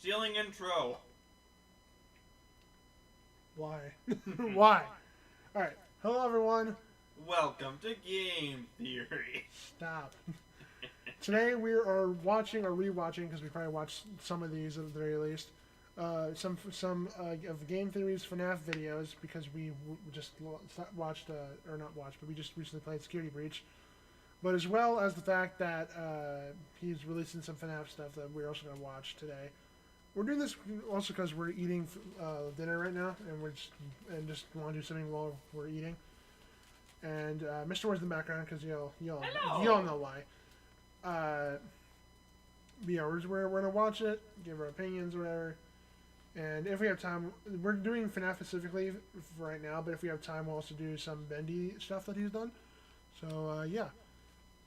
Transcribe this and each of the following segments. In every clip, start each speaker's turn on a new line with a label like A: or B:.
A: stealing intro.
B: Why? Why? Alright. Hello, everyone.
A: Welcome to Game Theory.
B: Stop. Today we are watching or rewatching, because we probably watched some of these at the very least, some of Game Theory's FNAF videos, because we just watched, or not watched, but we just recently played Security Breach. But as well as the fact that he's releasing some FNAF stuff that we're also going to watch today. We're doing this also because we're eating dinner right now, and we just want to do something while we're eating. And Mr. Ward's in the background because y'all know why. Yeah, we're gonna watch it, give our opinions, or whatever. And if we have time, we're doing FNAF specifically for right now. But if we have time, we'll also do some Bendy stuff that he's done. So yeah.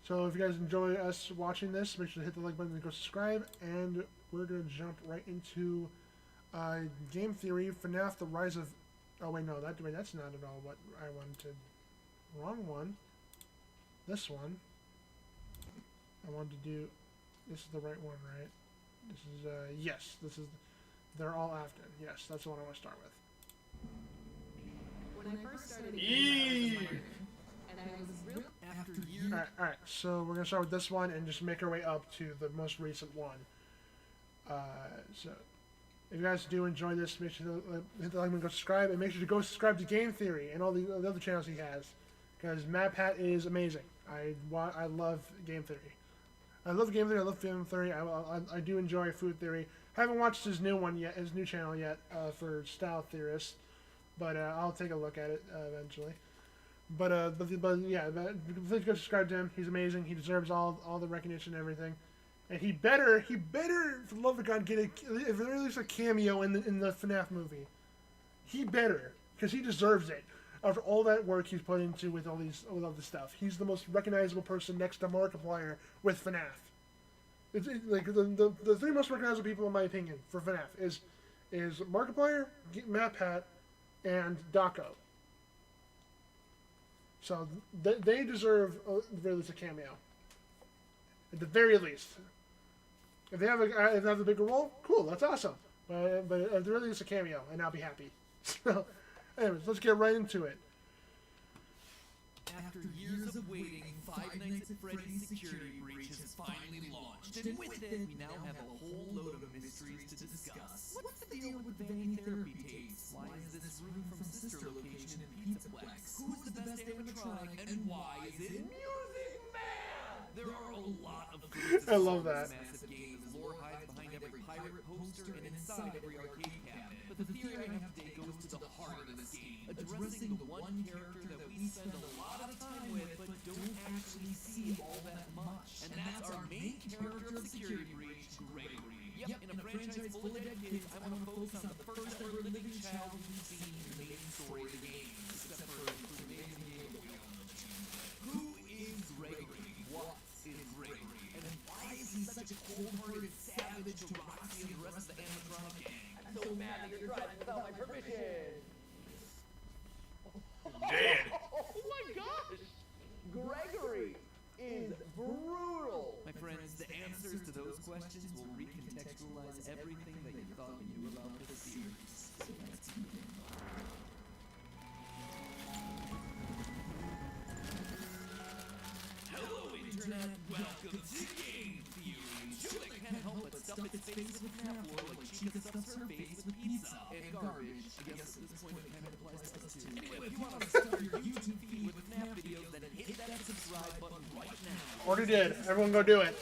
B: So if you guys enjoy us watching this, make sure to hit the like button and go subscribe. And we're gonna jump right into Game Theory FNAF: The Rise of. Oh wait, no, that's not at all what I wanted. Wrong one. This one. I wanted to do. This is the right one, right? This is yes. This is. They're all after. Yes, that's the one I want to start with.
C: When I first started eating, and I was real
D: After years.
B: All right. So we're gonna start with this one and just make our way up to the most recent one. So if you guys do enjoy this, make sure to hit the like button, go subscribe, and make sure to go subscribe to Game Theory and all the other channels he has, because MadPat is amazing. I love Game Theory. I love Game Theory. I love Film Theory. I do enjoy Food Theory. I haven't watched his new one yet, his new channel yet, for Style Theorists, but I'll take a look at it eventually. But yeah, please go subscribe to him. He's amazing. He deserves all the recognition and everything. And he better, for the love of God, get if there is a cameo in the FNAF movie. He better, because he deserves it. After all that work he's put into with all this stuff, he's the most recognizable person next to Markiplier with FNAF. It's like the three most recognizable people, in my opinion, for FNAF is Markiplier, MatPat, and Daco. So they deserve at the very least a cameo. At the very least, if they have a bigger role, cool, that's awesome. But at the very least, a cameo, and I'll be happy. So. Anyways, let's get right into it.
D: After years of waiting, Five Nights at Freddy's Security Breach has finally launched, and with it, we now have a whole load of mysteries to discuss. What's the deal with vanity therapy tapes? Why is this room from Sister Location in Pizzaplex? Who's the best animatronic, and why is it Music Man? There are a lot of clues
B: I love that.
D: Massive games. Lore hides behind every pirate poster and inside every arcade cabinet. But the theory I have today goes to the heart of this game, addressing the one character that we spend a lot of time with, but don't actually see all that much. And that's our main character of Security Breach, Gregory. Yep, in a franchise full of dead kids, I want to focus on the first ever living child we've seen in the main story of the game, except for the amazing game that we all know. Who is Gregory? What is Gregory? And why is he such a cold-hearted savage to Roxy and the rest of the animatronic gang?
C: I'm so mad that you're driving without my permission.
A: Dead.
C: Oh my gosh! Gregory is brutal.
D: My friends, the answers to those questions will recontextualize everything that you thought you knew about this series. So let's begin. Hello, Internet! Welcome to Game Theory! Chile can't help but stuff its face with FNAF lore like Chica stuffs her face with pizza and garbage. I guess at this point it kind of applies to us too. Anyway, if you want to stuff your YouTube feed with FNAF videos, then hit that subscribe button right now.
B: Already did. Everyone go do it.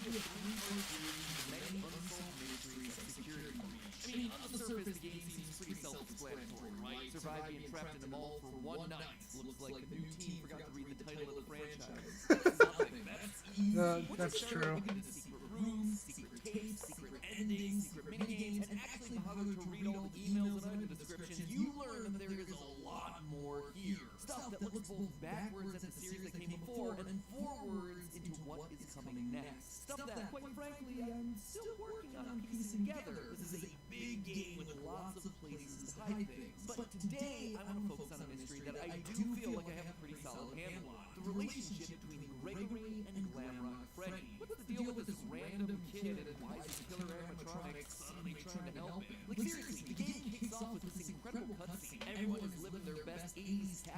D: Many unsolved mysteries of Security Breach. I mean, on the surface, the game seems pretty self-explanatory, right? Survive being trapped in a mall for one night. Looks like the new team forgot to read the title of the franchise. That's nothing. That's easy.
B: That's true.
D: Secret rooms, secret tapes, secret endings, secret minigames, and actually bother to read all the emails and item descriptions, you learn that there is a lot more here. Stuff that looks both backwards at the series that came before and then forwards into what is coming next. Stuff that, quite frankly, I'm still working on piecing together. This is a big game with lots of places to hide things. But today, I want to focus on a mystery that I do feel like I have a pretty solid handle on. The relationship between Gregory and Glamrock Freddy. What's the deal with this random kid and why is the killer animatronic suddenly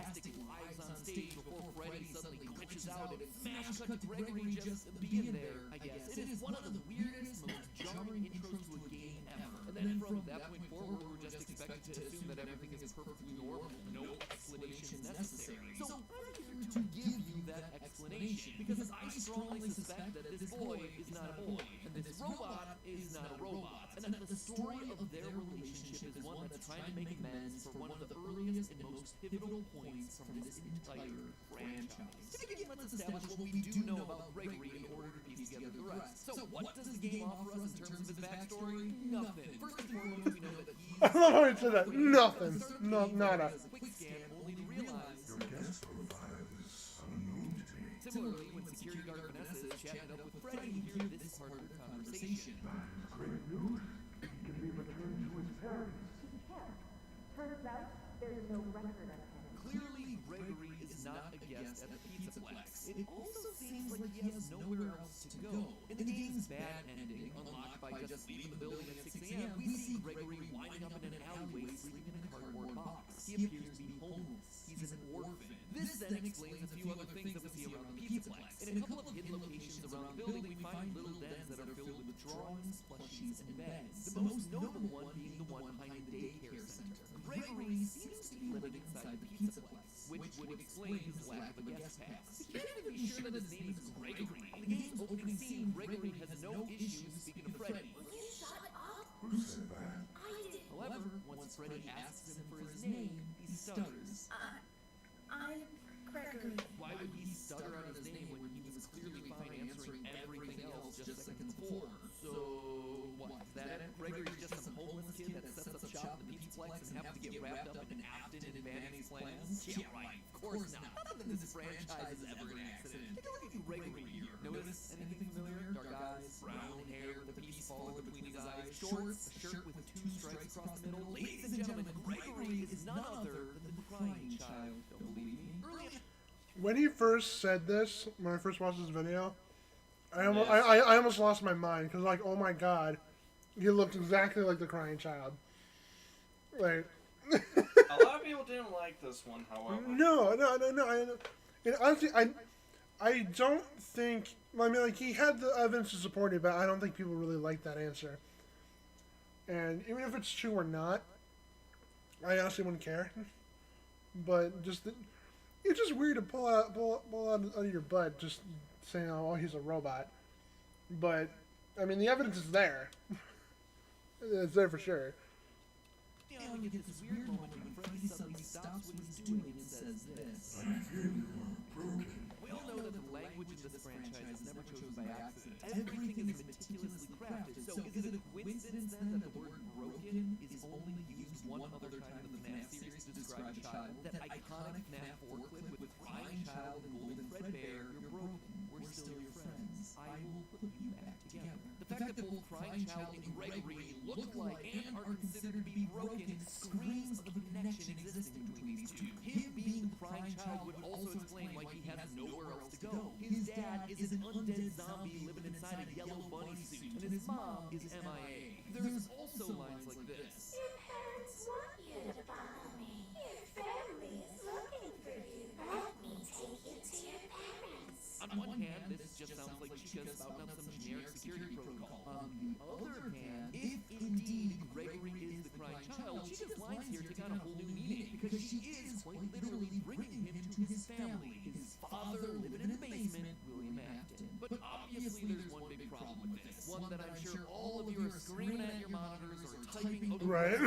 D: fantastic lives on stage before Freddy suddenly glitches out and smash cut Gregory just being there, I guess. It is one of the weirdest, most jarring intros to a game ever. And then from that point forward, we're just expected to assume that everything is perfectly normal, no explanation necessary. So I'm here to give you that explanation, because I strongly suspect that this boy is not a boy, and this robot is not a robot, and that the story of their relationship is one that's trying to make amends for one of the earliest and most pivotal points from this entire franchise. To begin, let's establish what we do know about Gregory in order to piece together the rest. So what does the game offer us in terms of his backstory? Nothing. First and foremost, we know that he's...
B: I love how he said that. Nothing. No, nada.
D: Quick scan only to realize...
E: Your guest profile is unknown to me.
D: Similarly, when security guard Vanessa is chatting up with Freddy, you hear this part of the conversation.
E: That is great news. He can be returned to his parents.
C: Turns out, there's no record of him.
D: Clearly, Gregory is not a guest at the Pizzaplex. It also seems like he has nowhere else to go. In the game's bad ending, unlocked by just leaving the building at 6 a.m., we see Gregory winding up in an alleyway sleeping in a cardboard box. He appears to be homeless. He's an orphan. This then explains a few other things that we see around the Pizzaplex. And in a couple of hidden locations around the building, we find little dens that are filled with drawings, plushies, and beds. The most notable one being the one behind the daycare center. Gregory seems to be living inside the Pizzaplex, which would explain his lack of a guest pass. We can't even be sure that his name is Gregory. In the game's opening scene, Gregory has no issues speaking to Freddy.
E: Who said that?
D: However, once Freddy asks him for his name, he stutters.
C: I'm Gregory.
D: Why would he stutter out his name when he was clearly fine answering everything else just seconds before? So, what? That Gregory's just some homeless kid that sets up shop in the Pizzaplex and happens to get wrapped up in Afton and Vanity's plans? Yeah, right. Of course not. Nothing in this franchise is ever an accident. Take a look at Gregory here. Notice anything familiar? Dark eyes, brown hair with a piece falling between his eyes, shorts, a shirt with 2 stripes across the middle. Ladies and gentlemen, Gregory is none other than the crying child. Don't believe me?
B: When he first said this, when I first watched this video, I almost lost my mind because, like, oh my god, he looked exactly like the crying child. Like,
A: A lot of people didn't like this one, however.
B: no. And honestly, I don't think. I mean, like, he had the evidence to support it, but I don't think people really like that answer. And even if it's true or not, I honestly wouldn't care. But just it's just weird to pull out of your butt just saying, "Oh, he's a robot." But I mean, the evidence is there. It's there for sure.
D: Yeah, we get this weird moment when Freddy suddenly stops what he's doing and says this.
E: I hear you are broken.
D: We all know that the language in this franchise is never chosen by accident. Everything is meticulously crafted. So is it a coincidence then that the word broken is only used one other time in the FNAF series to describe a child? That iconic FNAF 4 clip with crying child and golden Fredbear, you're broken, we're still your friends, I will put you back together. The fact that both crying child and Gregory look like and are considered to be broken screams of the connection existing between these two. Him being the crying child would also explain why he has nowhere else to go. His dad is an undead zombie living inside a yellow bunny suit, and his mom is MIA. There's also lines like this.
F: Your parents want you to follow me. Your family is looking for you. Let me take you to your parents.
D: On one hand, this just sounds like Chica spouting out some generic security protocol. On the other hand, if indeed Gregory is the crying child, Chica's lines here take on a whole new meaning, because she is quite literally bringing him to his family. His father living in the basement, William Afton. But obviously there's one big problem with this. One that I'm sure all of you are screaming at your monitors or typing out.
B: Right.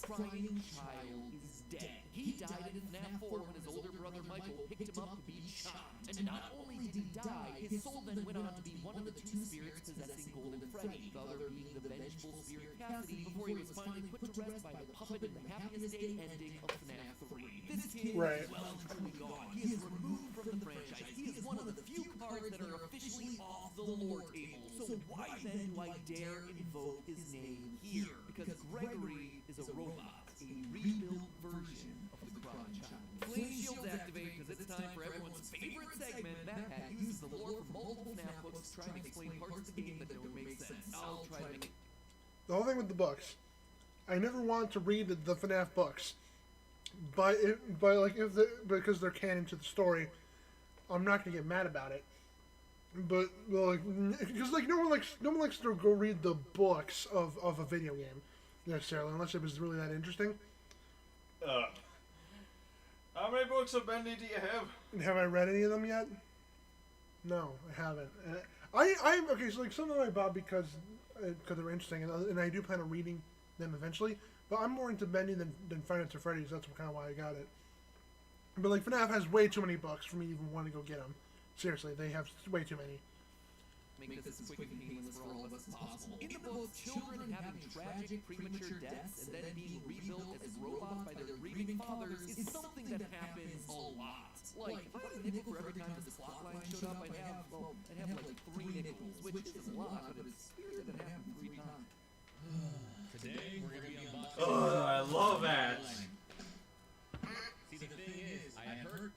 D: Crying child is dead. He died in FNAF 4 when his older brother Michael picked him up to be shot. And not only did he die, his soul then went on to be one of the 2 spirits possessing Golden Freddy, the other being the vengeful spirit Cassidy, before he was finally put to rest by the puppet in the happiest day ending of FNAF 3. This kid is well and truly gone. He is removed from the franchise. He is one of the few cards that are officially off the lore table. So why then do I dare invoke his name here? Because Gregory is a robot, a rebuilt version of the crying child. Flame shields activate because it's time for everyone's favorite segment. Backpack uses the lore from multiple FNAF books trying to explain parts of the game that don't make sense. I'll try to make
B: The whole thing with the books, I never wanted to read the FNAF books. But because they're canon to the story, I'm not gonna get mad about it. But like, because like no one likes to go read the books of a video game necessarily, unless it was really that interesting.
A: How many books of Bendy do you have?
B: Have I read any of them yet? No, I haven't. I'm okay. So like some of them I bought because they're interesting, and I do plan on reading them eventually. But I'm more into Bendy than Five Nights at Freddy's. That's kind of why I got it. But like FNAF has way too many books for me to even want to go get them. Seriously, they have way too many.
D: Make this as quick and painless for all of us as possible. In the book, children having tragic premature deaths and then being rebuilt as robots by their grieving fathers is something that happens a lot. Like, if I had a nickel for every time this plot line showed up, I'd have like 3 nickels, which is a lot, but it's weird that it happened 3 times.
G: Today we're gonna be unboxing.
A: Oh, I love that.
G: See, the thing is, I had heard.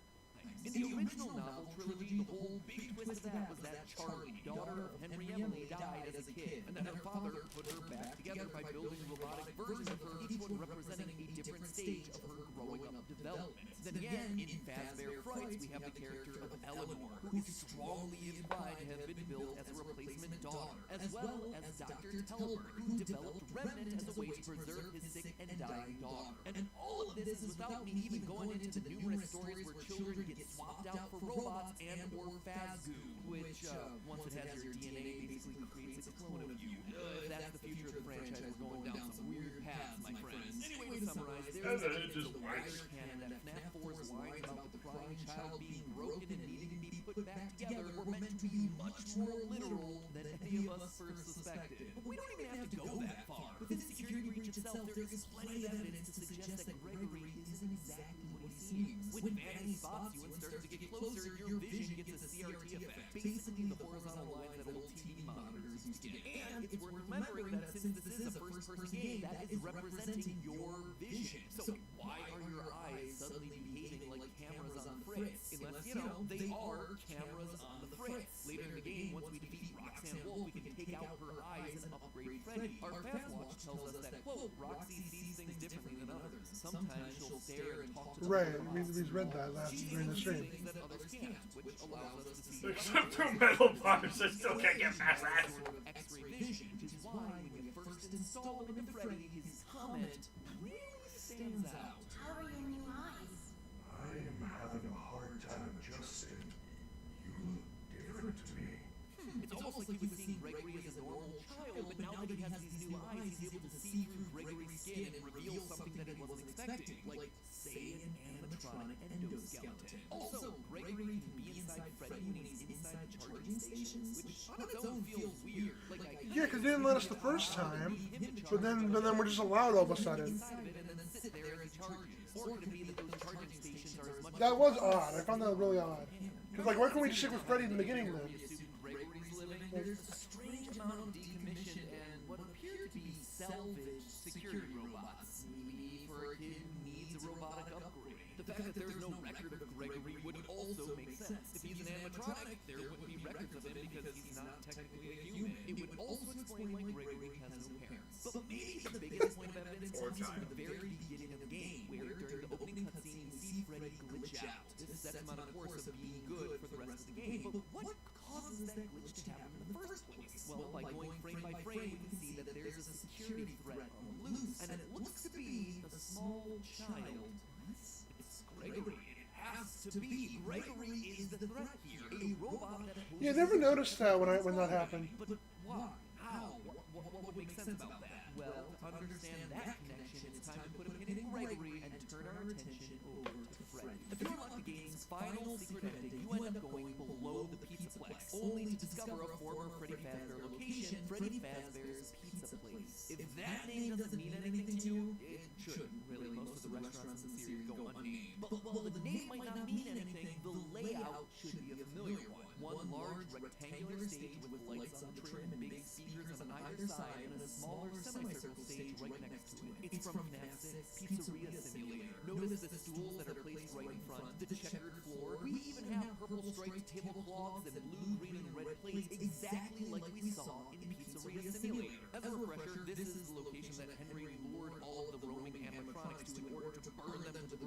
D: In the original novel trilogy, the whole big twist of that was that Charlie, daughter of Henry Emily, died as a kid, and then her father put her back together by building robotic versions of her, each one representing a different stage of her growing up development. Then again, in Fazbear Frights, we have the character of Eleanor, who is strongly implied to have been built as a replacement daughter, as well as Dr. Telbert, who developed Remnant as a way to preserve his sick and dying daughter. And all of this is without me even going into the numerous stories where children get swapped out for robots and or Fazgoo, which, once it has your DNA, basically creates a clone of you. If that's the future of the franchise, we're going down some weird paths, my friends. Anyway, to summarize, there is just the wider canon that FNAF 4's lines about the crying child being broken and needing to be put back together were meant to be much more literal than any of us first suspected. But we don't even have to go that far. Within the security breach itself, there is plenty of evidence to suggest that Gregory isn't exactly what he seems. When Vanity spots you and starts to get closer, your vision gets a CRT effect. Basically the horizontal lines that old TV monitors used to get. And it's worth remembering that since this is a first-person game, that is representing your vision. So why are your eyes suddenly behaving like cameras on the fritz? Unless, you know, they are cameras on the fritz. Later in the game, once we defeat Roxanne Wolf, we can take out her eyes and upgrade Freddy. Our Fast Watch tells us that, quote, Roxy sees things differently than others. Sometimes she'll stare and talk to the
B: Right,
D: robots.
B: we've read that during the stream.
D: Things that others can't, which allows us to see
A: Except two metal pipes, I still can't get past that.
D: sort of X-ray vision, which is why when you first install him into Freddy, his comment really stands out.
F: How are your new eyes?
E: I am having a hard time adjusting. You look different to me.
D: It's almost like he was seeing Gregory as a normal child, but now that he has these new eyes, he's able to see through Gregory's skin and reveal something that he wasn't expecting, like, say, an animatronic endoskeleton. Also, Gregory can be inside Freddy when he's inside charging stations, which on its own feels weird. Like,
B: Yeah, because they didn't let us the first time, but then we're just allowed all of a sudden.
D: inside of it and then sit there as he charges. Or could it be that those charging stations are as much
B: That was odd. I found that really odd. Because like, why couldn't we just stick with Freddy in the beginning then?
D: Gregory's living, there's a strange amount of decommissioned and what appear to be salvaged security robots. Maybe for a kid who needs a robotic upgrade. The fact that there's no record of Gregory would also make sense. If he's an animatronic, there wouldn't be records of him because he's not technically a human. It would also explain why Gregory has no parents. But maybe the biggest point of evidence comes from the very beginning of the game, where during the opening cutscene we see Freddy glitch out. This sets him on a course of being good for the rest of the game. But what causes that glitch to happen in the first place? Well, by going frame by frame, we can see that there's a security threat on the loose, and it looks to be a small child. It's Gregory. It has to be. Gregory is the threat here. A robot that
B: Yeah, I never noticed that when that happened.
D: But why? How? What would make sense about that? Well, to understand that connection, it's time to put a pin in Gregory and turn our attention over to Freddy. If you unlock the game's final secret ending, you end up going below the Pizzaplex, only to discover a former Freddy Fazbear location, Freddy Fazbear's Pizza Place. If that name doesn't mean anything to you, it shouldn't, really. Most of the restaurants in the series go unnamed. But while the name might not mean anything, the layout should be a familiar one. One large rectangular stage with lights on the trim and big speakers on either side, and a smaller semicircle stage right next to it. It's from FNAF 6 Pizzeria Simulator. Notice the stools that are placed right in front, the checkered floor. We even have purple striped tablecloths and blue, green, and red plates, exactly like we saw in Pizzeria Simulator. As a refresher, this is the location that Henry lured all of the roaming animatronics to in order to burn them to the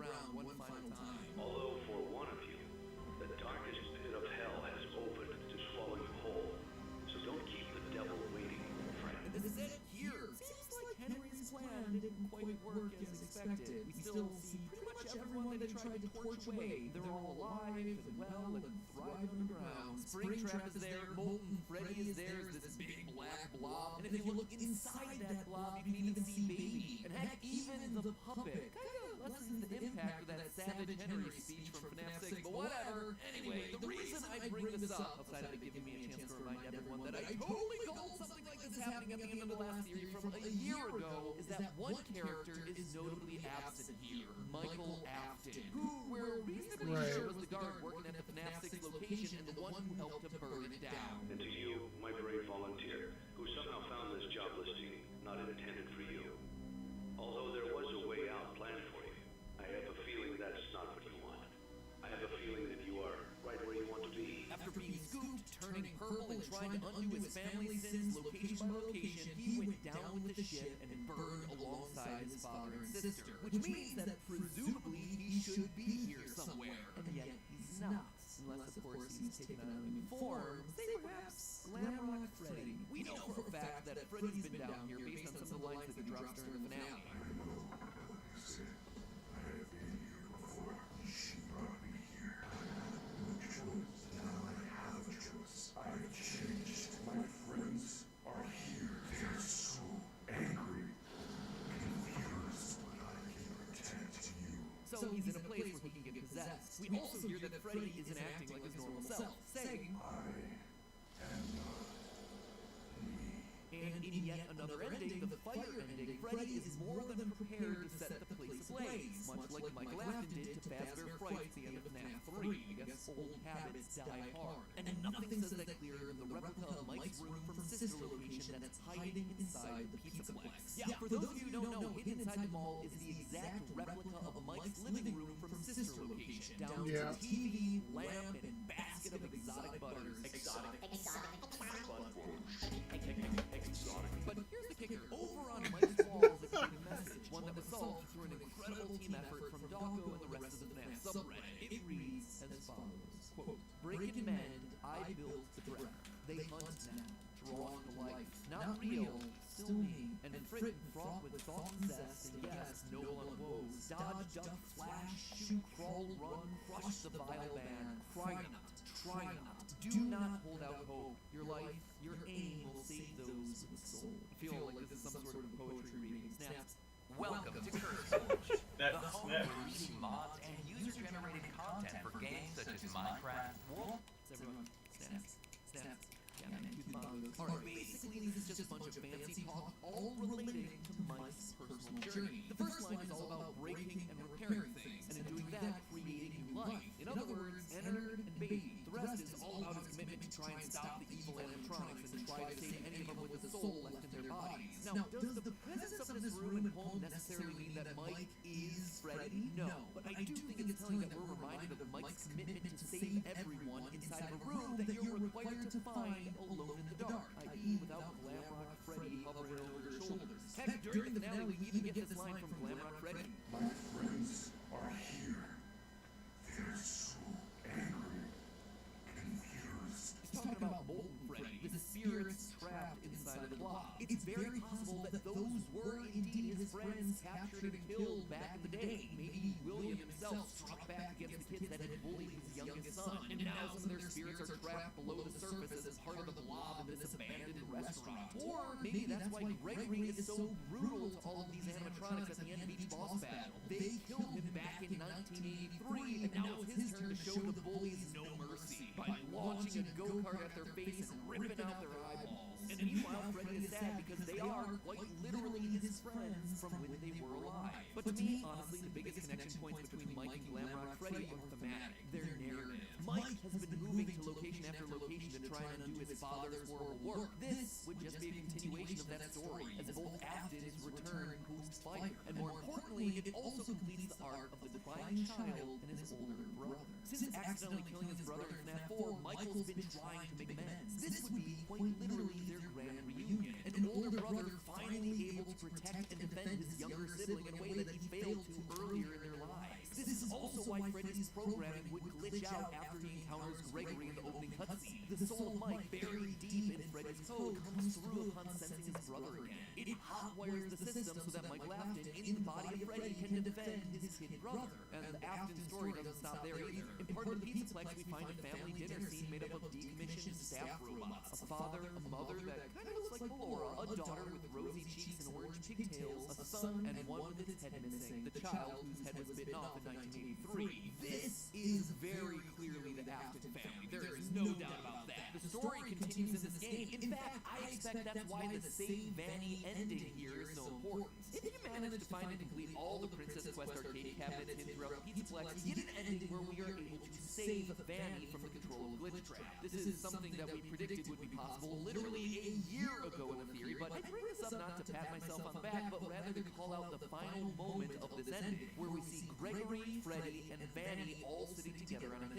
D: didn't quite work as expected. We still see pretty much everyone that he tried to torch away. They're all alive and well and thrive underground. Springtrap is there, Molten Freddy is there, this big black blob. And if you look inside that blob, you can even see Baby. And heck, even the puppet. Kinda lessens the impact of that Savage Henry speech from FNAF 6, but whatever. Anyway, the reason I bring this up, outside of it giving me a chance to remind everyone that I totally called something like this happening at the end of the last series from a year ago, is that one character is notably absent here, Michael Afton, who we're reasonably sure was the guard working at the FNAF 6 location and the one who helped to burn it down.
H: And to you, my brave volunteer, who somehow found this job listing not intended for you. Although there was a way out planned for you, I have a feeling that's not what you want. I have a feeling that you are right where you want to be.
D: After being scooped, turning purple, and trying to undo his family's sins location by location, he went down with the ship and burned alongside his father and sister. Which means that presumably he should be here somewhere. And yet he's not. Unless, of course, he's taken on a new form. Say perhaps Glamrock Freddy. We know for a fact that Freddy's been down here based on some of the lines that he drops during the finale.
E: Listen, I have been here before. She brought me here. No choice. Now I have a choice. I have changed. My friends are here. They're so angry, confused, but I can protect you.
D: So he's in a place where he can get possessed. We also hear that Freddy isn't acting like his normal self, saying,
E: I am not me.
D: and in yet another ending, the fire ending, Freddy is more than prepared to set the place ablaze, much like Michael Afton did to Fazbear Fright at the end of FNAF 3. I guess old habits die hard. And nothing says that clearer than the replica of Mike's room from Sister location that's hiding inside the Pizzaplex. Yeah, for those of you who don't know, hidden inside the mall is the exact replica of Mike's living room from Sister location, down to the TV, lamp, and basket of exotic butters. But here's the kicker. Over on Mike's wall is a hidden message, one that was solved through an incredible team effort from Doggo and the rest of the FNAF subreddit. It reads as follows, quote, "Break and mend, I built the breath. They hunt now, drawn to life. Not real, still me. And frit and fraught with thought and zest, and yes, noble on woes. Dodge, duck, flash, shoot, crawl, run, crush the vile band. Cry not, try not, do not hold out hope. Your life, your aim will save those with soul." I feel like this is some sort of poetry reading. Snaps.
I: Welcome to Curse Forge, the home of releasing mods and user-generated content for games such as Minecraft, Wolf.
D: Everyone, snaps, snaps. Yeah, man, cute bongos. Alright, basically this is just a bunch of fancy talk, all relating to Mike's personal journey. The first line is all about breaking and repairing things, and in doing that, creating new life. In other words, Ennard and Baby. The rest is all about his commitment to try and stop the evil animatronics and try to save any of them with a soul left in their bodies. Now, does the presence of this room and home necessarily mean that Mike is Freddy? No. But I do think it's telling that we're reminded of Mike's commitment to save everyone inside of a room that you're required to find alone in the dark, i.e. without Glamrock Freddy hovering over your shoulders. Heck, during the finale, we even get this line from Glamrock Freddy.
E: My friends are here. They're so angry, confused.
D: He's talking about Molten Freddy, the spirits trapped inside of the block. It's very possible that those were indeed his friends captured and killed back in the day. Maybe William himself struck back against the kids that had bullied his youngest son, and now some of their spirits are trapped below the surface as part of the blob in this abandoned restaurant. Or maybe that's why Gregory is so brutal to all of these animatronics at the end of each boss battle. They killed him back in 1983, and now it's his turn to show the bullies no mercy by launching a go-kart at their face and ripping out their eyeballs. And meanwhile, Freddy is sad because they are, quite literally, his friends from when they were alive. But to me, honestly, the biggest connection points between Mike and Glamrock Freddy are thematic. Their narrative. Mike has been moving to location after location to try and undo his father's horrible work. This would just be a continuation of that story, as both Afton's return post-fire. And more importantly, it also completes the arc of the declining child and his older brother. Since accidentally killing his brother in FNAF 4, Michael's been trying to make amends. This would be, quite literally, their grand reunion. An older brother finally able to protect and defend his younger sibling in a way that he failed to earlier in their lives. This is also why Freddy's programming would glitch out after he encounters Gregory in the opening cutscene. The soul of Mike, buried deep in Freddy's code, comes through upon sensing his brother again. It hot rewires the system so that Michael Afton, in the body of Freddy, can defend his kid brother. And the Afton story doesn't stop there either. In part of the Pizzaplex, we find a family dinner scene made up of decommissioned staff robots. A father, a mother that kind of looks like Laura, a daughter with rosy cheeks and orange pigtails, a son, and one with his head missing, the child whose head was bitten off in 1983. This is very clearly the Afton family. There is no doubt about that. The story continues in this game. In fact, I expect that's why the Save Vanny ending here is so important. If you manage to find and complete all the Princess Quest arcade cabinets hidden throughout Pizzaplex, you get an ending where we are able to save Vanny from the control of Glitch Trap. This is something that we predicted would be possible literally a year ago in the theory, but I bring this up not to pat myself on the back, but rather to call out the final moment of this ending, where we see Gregory, Freddy, and Vanny all sitting together on a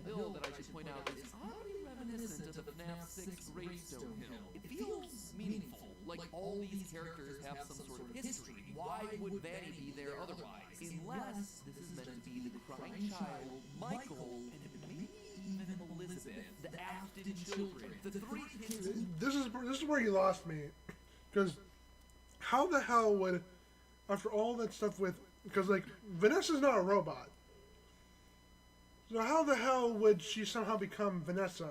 D: hill that I should point out is oddly reminiscent of the FNAF 6 Gravestone Hill. It feels meaningful, like all these characters have some sort of history. Why would Vanny be there otherwise? Unless this is meant to be the crying child, Michael, and maybe even Elizabeth, the Afton children, the three kids.
B: This is where he lost me, because how the hell would, after all that stuff with, because like Vanessa's not a robot, so how the hell would she somehow become Vanessa?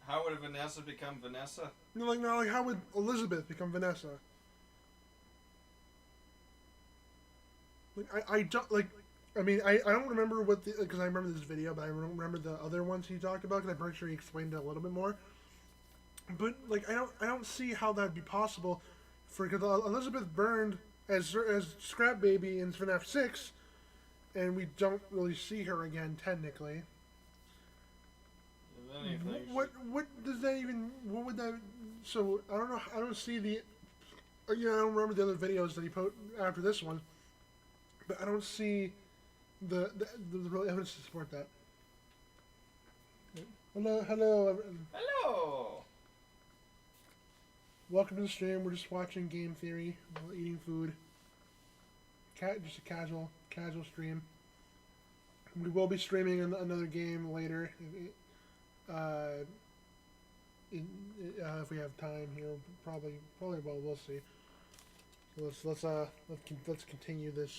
A: How would Vanessa become Vanessa?
B: No, like how would Elizabeth become Vanessa? Like I don't like. I mean, I don't remember what the, because I remember this video, but I don't remember the other ones he talked about, because I'm pretty sure he explained it a little bit more. But like I don't see how that'd be possible, for because Elizabeth burned as Scrap Baby in FNAF 6, and we don't really see her again technically.
A: If anything,
B: What does that even? What would that? So I don't know. I don't see the. I don't remember the other videos that he put after this one, but I don't see the real evidence to support that. Hello.
A: hello.
B: Welcome to the stream. We're just watching game theory while eating food. Just a casual stream. We will be streaming another game later. If we have time here, probably we'll see. So let's continue the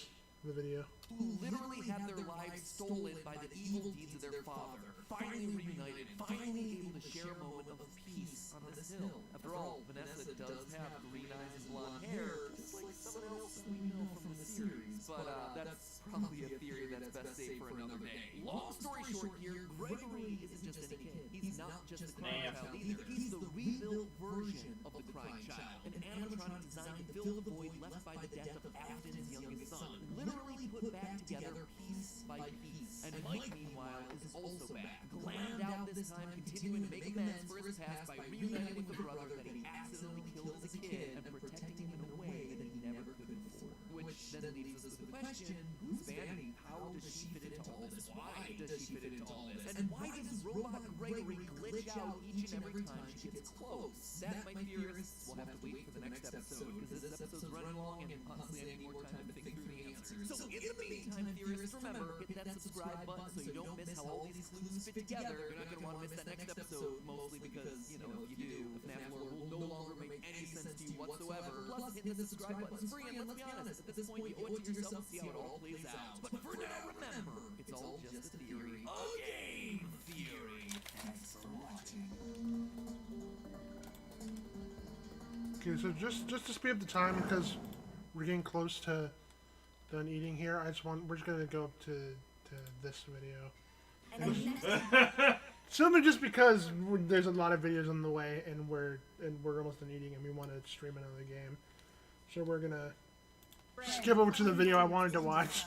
B: video.
D: Who literally had their lives stolen by the evil deeds of their father, finally reunited, finally able to share a moment of peace on this hill. After all, Vanessa does have green eyes and blonde hair, just like someone else that we know from the series. But that's probably a theory that's best saved for another day. Long story short here, Gregory isn't just any kid. He's not just the crying child either. He's the rebuilt version of the crying child, an animatronic designed to fill the void left by the death of Afton's youngest son. Literally put back together piece by piece. And Mike, meanwhile, is also back. Glammed out this time, continuing to make amends for his past by reuniting with the brother that he accidentally killed as a kid and protecting him in a way that he never could before. Which then leaves us with the question, who's Vanny? How does she fit into all this? Why does she fit into all this? And why does robot Gregory glitch out each and every time she gets close? That, my theorists, will have to wait for the next episode, because this episode's running long and honestly I need more time to think through the answers. So in the meantime, theorists, remember, hit that subscribe button so you don't miss how all these clues fit together. You're not going to want to miss that next episode, mostly because, if you do, the FNAF lore will no longer make any sense to you whatsoever. Plus, hitting the subscribe button's free, and let's be honest, at this point you owe it to yourself to see how it all plays out. But for now, remember, it's all just a theory. A game theory. Thanks for watching.
B: Okay, so just to speed up the time, because we're getting close to done eating here, we're just gonna go up to this video. Simply just because there's a lot of videos on the way, and we're almost done eating, and we want to stream another game, so we're gonna skip over to the video I wanted to watch.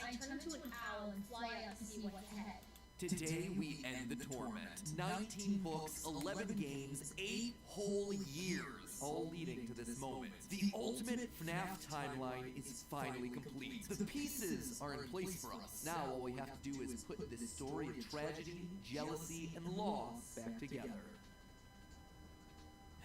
C: I turn into an owl and fly up to see what's ahead.
D: Today we end the torment. 19 books, 11 games, 8 whole years, all leading to this moment. The ultimate FNAF timeline is finally complete. The pieces are in place for us. Now all we have to do is put this story of tragedy, jealousy, and loss back together.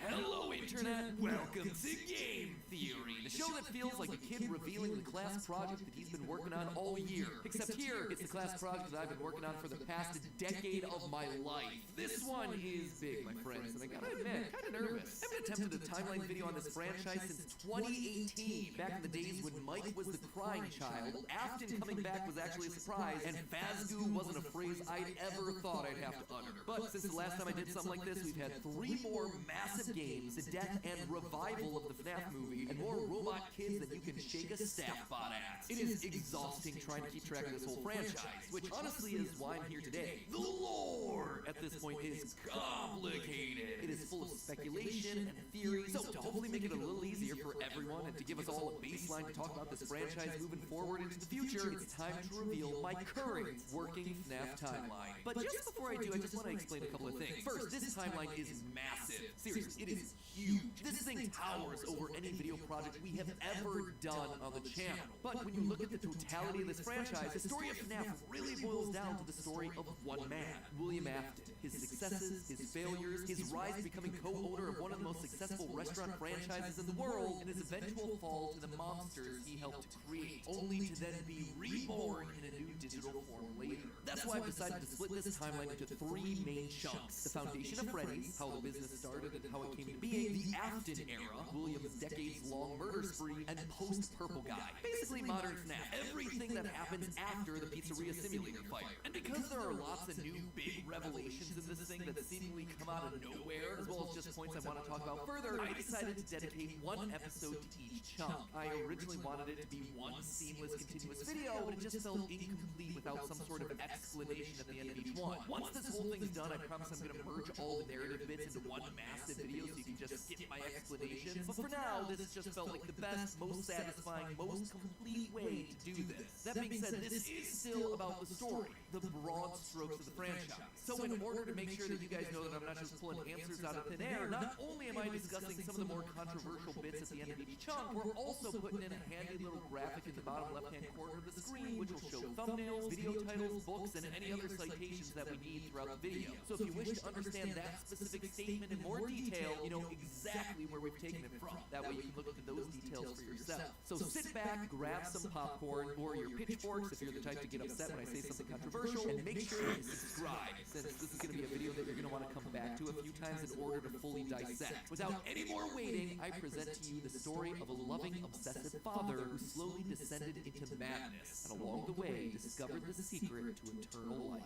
D: Hello, Internet! Welcome to Game Theory, the show that feels like a kid revealing the class project that he's been working on all year. Except here, it's the class project that I've been working on for the past decade of my life. This one is big, my friends, and I gotta admit, kinda nervous. I haven't attempted a timeline video on this franchise since 2018, back in the days when Mike was the crying child, Afton coming back was actually a surprise, and Fazgoo wasn't a phrase I'd ever thought I'd have to utter. But since the last time I did something like this, we've had 3 more massive games, the death and revival of the FNAF movie, and more robot kids than you can shake a staff bot at. It is exhausting trying to keep track of this whole franchise, which honestly is why I'm here today. The lore at this point is complicated. It is full of speculation and theory, so to hopefully make it a little easier for everyone and to give us all a baseline to talk about this franchise moving forward into the future, it's time to reveal my current working FNAF timeline. But just before I do, I just want to explain a couple of things. First, this timeline is massive. Seriously, it is huge. This thing towers over any video project we have ever done on the channel. But when you look at the totality of this franchise, the story of FNAF really boils down to the story of one man, William Afton. His successes, his failures, his rise to becoming co-owner of one of the most successful restaurant franchises in the world, and his eventual fall to the monsters he helped to create, only to then be reborn in a new digital form later. That's why I've decided to split this timeline into 3 main chunks. The foundation of Freddy's, how the business started and how it came to being, the Afton era, William's decades-long murder spree, and post-Purple Guy. Basically modern FNAF, everything that happens after the Pizzeria Simulator fight. And because there are lots of new big revelations in this thing that seemingly come out of nowhere, as well as just points I want to talk about further, I decided to dedicate 1 episode to each chunk. I originally wanted it to be one seamless, continuous video, but it just felt incomplete without some sort of explanation at the end of each one. Once this whole thing's done, I promise I'm going to merge all the narrative bits into one massive video so you can just skip my explanations. But for now, this just felt like the best, most satisfying, most complete way to do this. That being said, this is still about the story, the broad strokes of the franchise. So in order to make sure that you guys know that I'm not just pulling answers out of thin air, not only am I discussing some of the more controversial bits at the end of each chunk, we're also putting in a handy little graphic in the bottom left-hand corner of the screen, which will show thumbnails, video titles, books, and any other citations that we need throughout the video. So if you wish to understand that specific statement in more detail, you know exactly where we've taken it from. That way you can look into those details for yourself. So sit back, grab some popcorn, or your pitchforks if you're the type to get upset when I say something controversial, and make sure you subscribe, since this is going to be a video that you're going to want to come back to a few times in order to fully dissect. Without any more waiting, I present to you the story of a loving, obsessive father who slowly descended into madness, and along the way discovered the secret to eternal life.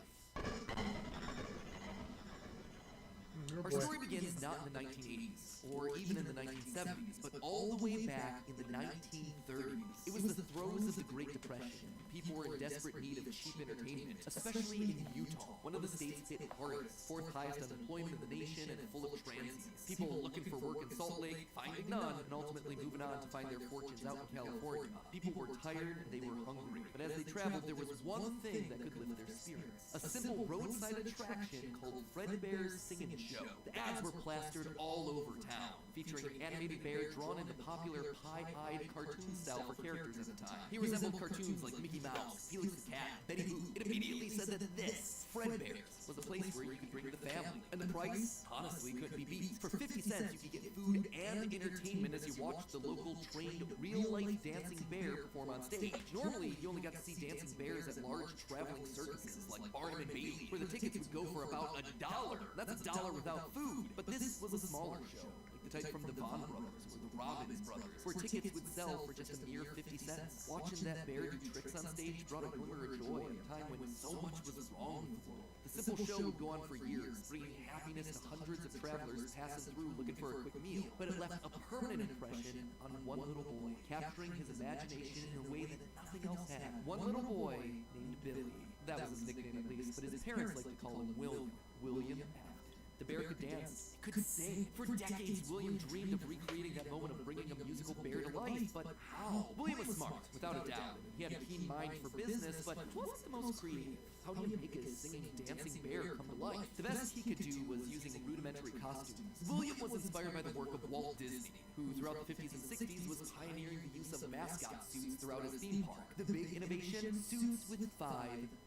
D: Our story begins not in the 1980s, or even in the 1970s, but all the way back in the 1930s. It was the throes of the Great Depression. People were in desperate need of cheap entertainment, especially in Utah, one of the states hit hardest, 4th highest unemployment in the nation, and full of transients. People looking for work in Salt Lake, finding none, and ultimately moving on to find their fortunes out in California. People were tired and they were hungry, but as they traveled, there was one thing that could lift their spirits: a simple roadside attraction called Fredbear's Singin' Show. The ads were plastered all over town, featuring an animated bear drawn in the popular pie-eyed cartoon style for characters at the time. He resembled cartoons like Mickey Mouse, Felix the Cat, Betty Boop. It immediately said that this, Fredbear's, was a place where you could bring the family. And the price, honestly, couldn't be beat. For 50 cents, you could get food and entertainment as you watched the local trained, real-life dancing bear perform on stage. Normally, you only got to see dancing bears at large traveling circuses like Barnum and Bailey, where the tickets would go for about $1. That's $1 without food. But this was a smaller show, like the type from the Von Brothers or the Robbins Brothers, where tickets would sell for just a mere 50 cents. Watching that bear do tricks on stage brought a glimmer of joy at a time when so much was wrong with the world. The simple show would go on for years, bringing happiness to hundreds of travelers passing through looking for a quick meal. But it left a permanent impression on one little boy, capturing his imagination in a way that nothing else had. One little boy named Billy. That was his nickname at least, but his parents liked to call him William. William Afton. The bear could dance, it could sing. For decades, William dreamed of recreating that moment of bringing a musical bear to life, but how? William was smart, without a doubt. He had a keen mind for business, but wasn't the most creative. How do you make a singing, dancing bear come to life? The best he could do was using rudimentary costumes. William was inspired by the work of Walt Disney, who throughout the 50s and 60s was pioneering the use of mascot suits throughout his theme park. The big innovation? Suits with 5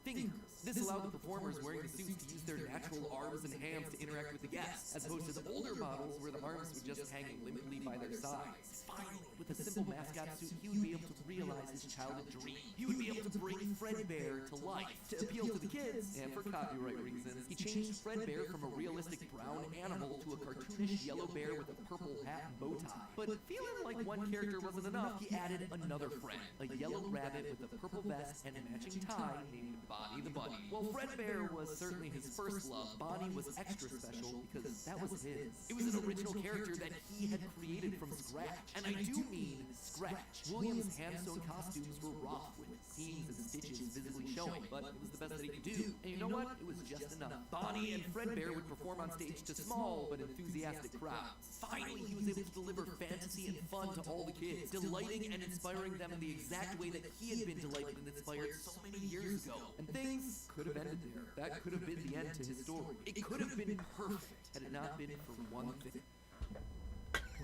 D: fingers. This allowed the performers wearing the suits to use their natural arms and hands to interact with the guests, as opposed to the older models where the arms would just hang limply by their sides. Finally, with a simple mascot suit, he would be able to realize his childhood dream. He would be able to bring Fredbear to life. To appeal to the kids, and for copyright reasons, he changed Fredbear from a realistic brown animal to a cartoonish yellow bear with a purple hat and bow tie. But feeling like one character wasn't enough, he added another friend, a yellow rabbit with a purple vest and a matching tie named Bonnie the Bunny. While Fredbear was certainly his first love, Bonnie was extra special because that was his. It was an original character that he had created from scratch. And I do mean scratch. William's hand-sewn costumes were rough, with seams and stitches visibly showing, but it was the best that he could do. And you know what? It was just enough. Bonnie and Fredbear would perform on stage to small but enthusiastic crowds. Finally, he was able to deliver fantasy and fun to all the kids, delighting and inspiring them in the exact way that he had been delighted and inspired so many years ago. And things could have ended there. That could have been the end to his story. It could have been perfect had it not been for one thing.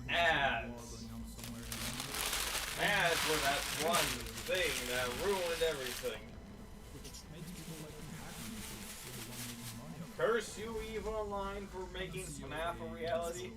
A: Ads. Ads were that one thing that ruined everything. Curse you, evil online, for making FNAF a reality.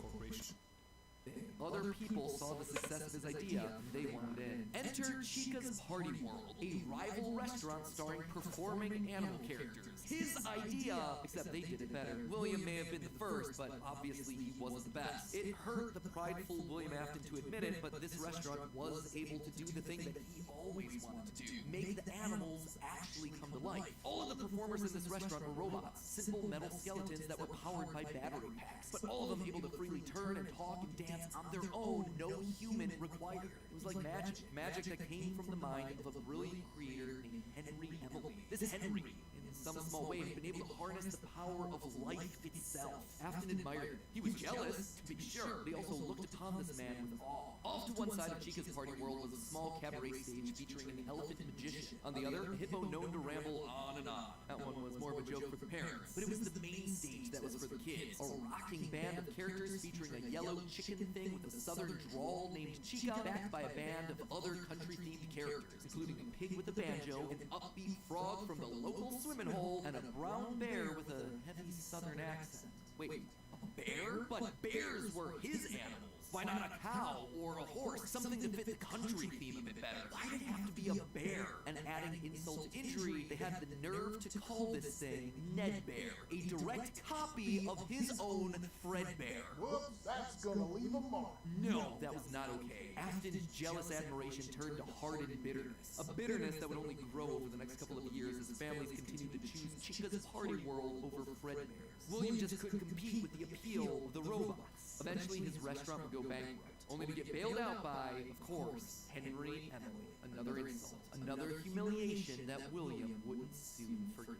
D: Other people saw the success of his idea, and they wanted in. Enter Chica's Party World, a rival restaurant starring performing animal characters. His idea, except they did it better. William may have been the first, but obviously he wasn't the best. It hurt the prideful William Afton to admit it, but this restaurant was able to do the thing that he always wanted to do. Make the animals actually come to life. All of the performers in this restaurant were robots, simple metal skeletons that were powered by battery packs, but all of them able to freely turn and talk and dance on their own, no human required. It was like magic that came from the mind of a brilliant creator named Henry Emily. This Henry, in some small way, had been able to harness the power of life itself. Afton admired him. He was jealous, to be sure, but he also looked upon this man with awe. Off to one side of Chica's Party World was a small cabaret stage featuring an elephant magician. On the other, a hippo known to ramble on and on. That one was more of a joke for the parents, but it was the main stage that was for the kids. A rocking band of characters featuring a yellow chicken thing with a southern drawl named Chica, backed by a band of other country-themed characters, including a pig with a banjo, an upbeat frog from the local swimming hole, and a brown bear with a heavy southern accent. Wait, a bear? But bears were his animals. Why not a cow or a horse? Something to fit the country theme a bit better. Why did it have to be a bear? And adding insult to injury, they had the nerve to call this thing Ned Bear, a direct copy of his own Fredbear.
E: Whoops, that's gonna leave a mark.
D: No, that was not okay. Afton's jealous admiration turned to hardened bitterness. A bitterness that would only grow over the next couple of years as families continued to choose Chica's Party World over Fredbear's. William just couldn't compete with the appeal of the robots. Eventually, his restaurant would go bankrupt, only to get bailed out by, of course, Henry Emily. Another insult, another humiliation that William wouldn't soon forget.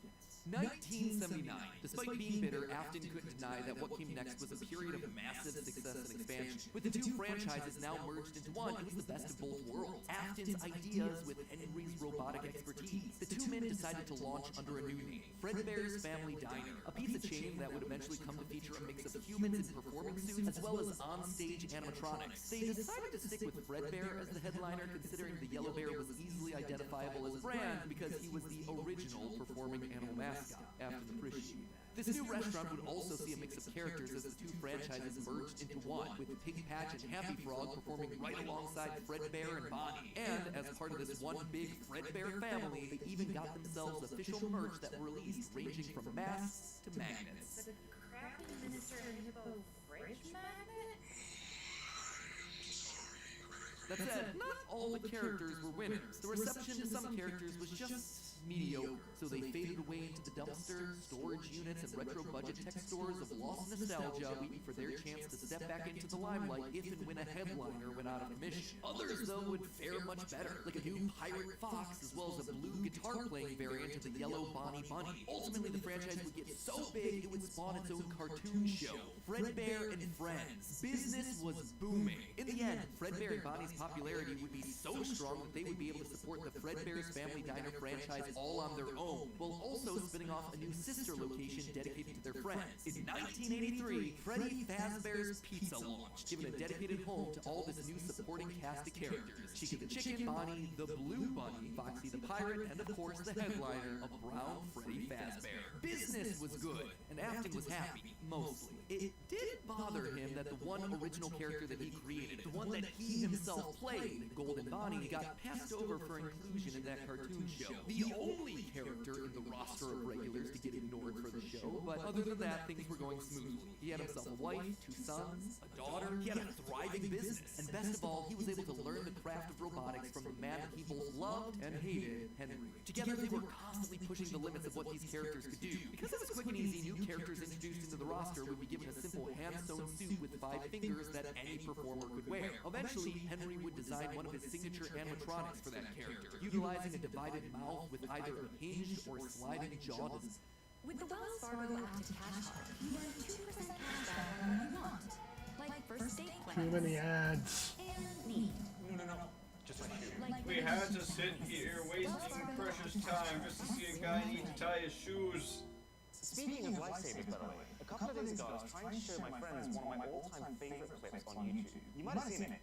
D: 1979. Despite being bitter, Afton couldn't deny that what came next was a period of massive success and expansion. With the two franchises now merged into one, it was the best of both worlds. Afton's ideas with Henry's robotic expertise. The two men decided to launch under a new name, Fredbear's Family Diner, a pizza chain that would eventually come to feature a mix of humans in performance suits as well as on-stage animatronics. They decided to stick with Fredbear as the headliner, considering the yellow bear was easily identifiable as a brand because he was the original performing animal mascot. Afton appreciated that. This new restaurant would also see a mix of characters as the two franchises merged into one, with Pig Patch and Happy Frog performing right alongside Fredbear and Bonnie. And as part of this one big Fredbear family, they even got themselves official merch that were released, ranging from masks to magnets.
C: The crappy Minister Hippo fridge magnet?
D: That said, not all the characters were winners. The reception to some characters was just mediocre, so they faded away into the dumpster, storage units, and retro budget tech stores of lost nostalgia, waiting for their chance to step back into the limelight if and when a headliner went out of commission. Others, though, would fare much better, like a new Pirate Fox, as well as a blue guitar-playing variant of the yellow Bonnie Bunny. Ultimately, the franchise would get so big, it would spawn its own cartoon show, Fredbear and Friends. Business was booming. In the end, Fred Fredbear and Bonnie's popularity would be so strong that they would be able to support the Fredbear's Family Diner franchise all on their own, while also spinning off a new sister location dedicated to their friends. In 1983, Freddy Fazbear's Pizza launched, giving a dedicated home to all this new supporting cast of characters. Chicky the Chicken, Bonnie the Blue Bunny, Foxy the Pirate, and of course the headliner, a brown Freddy Fazbear. Business was good, and Afton was happy, mostly. It did bother him that the one original character that he created, the one that he himself played, Golden Bonnie, got passed over for inclusion in that cartoon show. The only character in the roster of regulars to get ignored for the show, but other than that, things were going smoothly. He had himself a wife, 2 sons, a daughter, he had a thriving business, and best of all, he was able to learn the craft of robotics from the man that he both loved and hated, Henry. Together, they were constantly pushing the limits of what these characters could do. Because it was quick and easy, new characters introduced into the roster would be given a simple hand-sewn suit with 5 fingers that any performer could wear. Eventually, Henry would design one of his signature animatronics for that character, utilizing a divided mouth with either a hinged or sliding jaw design.
C: With the Wells Fargo Active Cash Card, you earn 2% cash back on what you want. Like first date plans.
B: Too many ads.
C: And need.
G: No. Just like you.
C: Like
A: We had to sit here wasting precious time just to see a guy need to tie his shoes.
G: Speaking of lifesavers, by the way, a couple of days ago I was trying to show my friends one of my all-time favorite clips on YouTube. You might have seen it.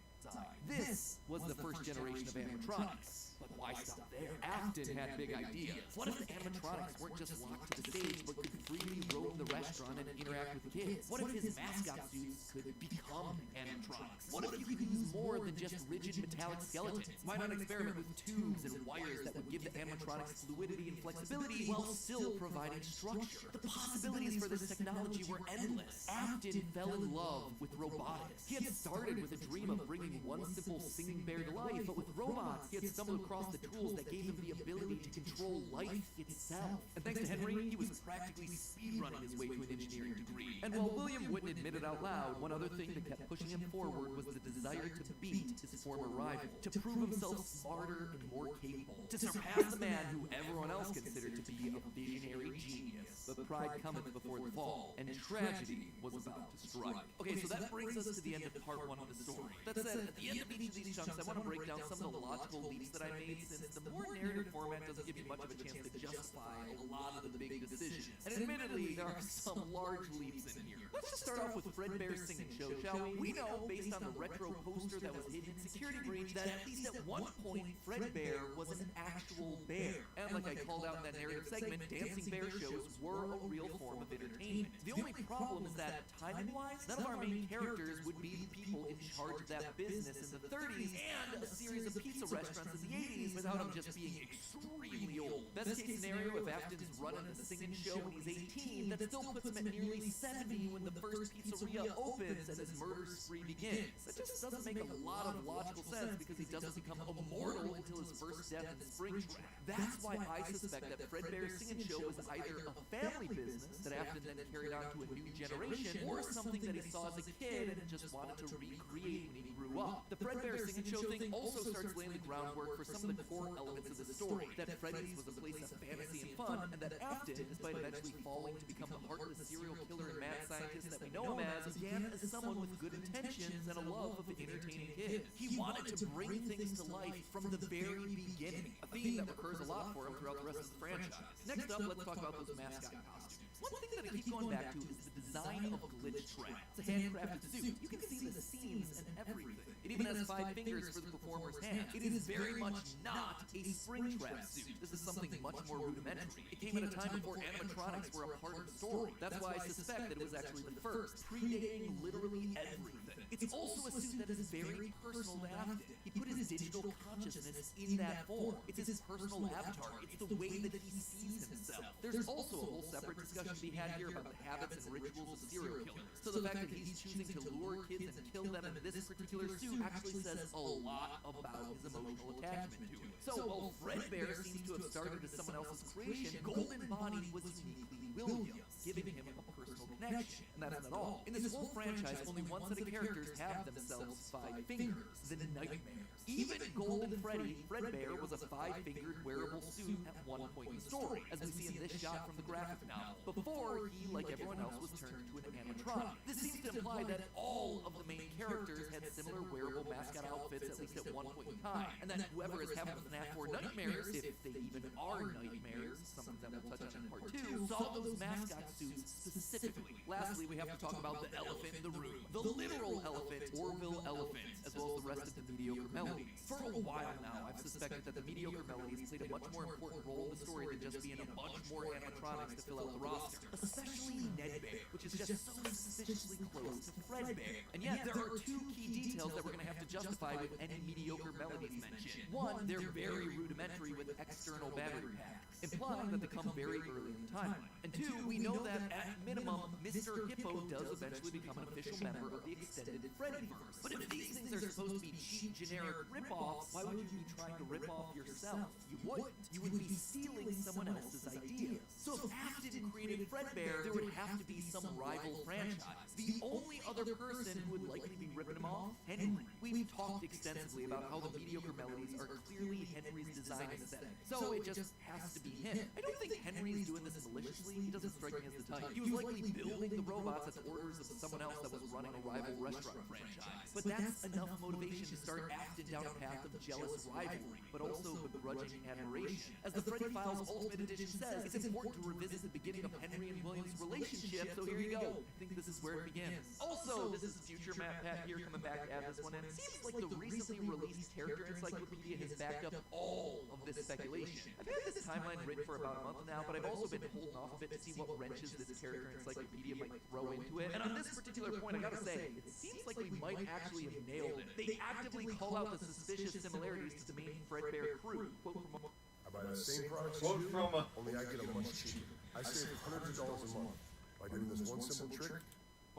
D: This was the first generation of animatronics. But why stop there? Afton had big ideas. What if the animatronics weren't just locked to the stage, but could freely roam the restaurant and interact with kids? What if his mascot suits could become animatronics? What if you could use more than just rigid metallic skeletons? Why not experiment with tubes and wires that would give the animatronics fluidity and flexibility while still providing structure? The possibilities for this technology were endless. Afton fell in love with robotics. He had started with a dream of bringing one simple singing bear to life, but with robots, he had stumbled across the tools that gave him the ability to control life itself. And thanks to Henry, he was practically speedrunning his way to an engineering degree. And while William wouldn't admit it out loud, one other thing that kept pushing him forward was the desire to beat his former rival, to prove himself smarter and more capable, to surpass the man who everyone else considered to be a visionary genius. But pride cometh before the fall, and tragedy was about to strike. Okay, so that brings us to the end of part 1 of the story. That said, at the end of each of these chunks, I want to break down some of the logical leaps that I made, since the more narrative format doesn't give you much of a chance to justify a lot of the big decisions. And admittedly, there are some large leaps in here. Let's just start off with Fredbear's singing show, shall we? We know, based on the retro poster that was hidden in security breach, that at least at one point, Fredbear was an actual bear. And like I called out in that narrative segment, dancing bear shows were a real form of entertainment. The only problem is that, timing-wise, none of our main characters would be the people in charge of that business in the 30s and a series of pizza restaurants in the 80s without them just being extremely old. Best case scenario, if Afton's running a singing show when he's 18, that still puts him at nearly 70 when the first pizzeria opens and his murder spree begins. That just doesn't make a lot of logical sense because he doesn't become immortal until his first death in Springtrap. That's why I suspect that Fredbear's singing show was either a family business that Afton then carried on to a new generation, or something that he saw as a kid and just wanted to recreate when he grew up. The Fredbear singing show thing also starts laying the groundwork for some of the core elements of the story, that Freddy's was a place of fantasy and fun, and that Afton, despite eventually falling to become the heartless serial killer and mad scientist that we know him as, began as someone with good intentions and a love of entertaining kids. He wanted to bring things to life from the very beginning, a theme that recurs a lot for him throughout the rest of the franchise. Next up, let's talk about those mascot costumes. One thing that I keep going back to is the design of Glitch Trap. It's a handcrafted suit. You can see the seams and everything. It even has 5 fingers for the performer's hand. It is very much not a Springtrap suit. This is something much more rudimentary. It came at a time before animatronics were a part of the story. That's why I suspect that it was actually the first, predating literally everything. It's also a suit that is very personal to Afton. He put his digital consciousness in that form. It's his personal avatar. It's the way that he sees himself. There's also a whole separate discussion to be had here about the habits and rituals of serial killers. So the fact that he's choosing to lure kids and kill them in this particular suit actually says a lot about his emotional attachment to it. So while Fredbear seems to have started as someone else's creation, Golden Bonnie was uniquely Williams, giving him a personal connection. And that's not all. In this whole franchise, only one set of characters have themselves 5 fingers, the Nightmares. Even Golden Freddy, Fredbear, was a 5-fingered wearable suit at one point in the story, as we see in this shot from the graphic novel, before he, like everyone else, was turned into an animatronic. This seems to imply that all of the main characters had similar wearable mascot outfits least at one point in time, and that whoever is having FNAF 4 nightmares, if they even are nightmares, something that we'll touch on in part 2, saw those mascot suits specifically. Lastly, we have to talk about the elephant in the room, the literal elephant, Orville Elephant, as well as the rest of the mediocre melodies. For a while now, I've suspected that the mediocre melodies played a much more important role in the story than just being a bunch more animatronics to fill out the roster, especially Nedbear, which is just so suspiciously close to Fredbear. And yet, there are two key details that we're going to have to justify with any mediocre melodies mentioned. One, they're very rudimentary with external battery packs, implying that they come very early in the timeline. And two, we know that at minimum, Mr. Hippo does eventually become an official member of the extended Freddyverse. But if these things are supposed to be cheap, generic rip-offs, why would you be trying to rip off yourself? You wouldn't. You would be stealing someone else's ideas. So if Afton created Fredbear, there would have to be some rival franchise. The only other person who would likely be ripping him off, Henry. We've talked extensively about how the mediocre melodies are clearly Henry's design aesthetic. So it just has to be him. I don't think Henry's doing this maliciously. He doesn't strike me as the type. He was likely building the robots at the orders of someone else that was running a rival restaurant franchise. But that's enough motivation to start Afton down a path of jealous rivalry, but also begrudging admiration. As the Freddy Files Ultimate Edition says, it's important to revisit the beginning of Henry and William's relationship, so here you go. I think this is where it begins. Also, this is future Matt Pat here coming back to add this one in. It seems like the recently released character encyclopedia has backed up all of this speculation. I've had this timeline written for about a month now, but I've also been holding off a bit to see what wrenches this character encyclopedia might throw into it. And on this particular point, I gotta say, it seems like we might actually have nailed it. They actively call out the suspicious similarities to the main Fredbear crew. Quote from
E: I buy the same products
A: Quote
E: as you,
A: from
E: only I get them much cheaper. I save hundreds of dollars a month by doing this one simple trick.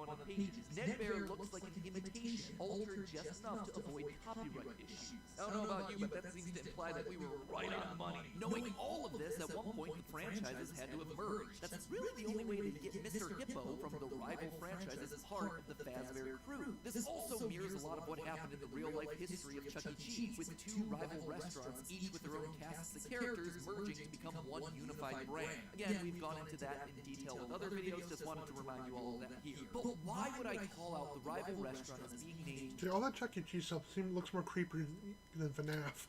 D: on pages. Nedbear looks like an imitation, altered just enough to avoid copyright issues. I don't know about you, but that seems to imply that we were right on money. Knowing all of this, at one point the franchises had to have merged. That's really the only way to get Mr. Hippo from the rival franchises as part of the Fazbear crew. This also mirrors a lot of what happened in the real-life history of Chuck E. Cheese, with two rival restaurants, each with their own casts of characters, merging to become one unified brand. Again, we've gone into that in detail with other videos, just wanted to remind you all of that here. But why would I call out the rival restaurant as being named...
B: Dude, all that Chuck E. Cheese stuff looks more creepy than FNAF.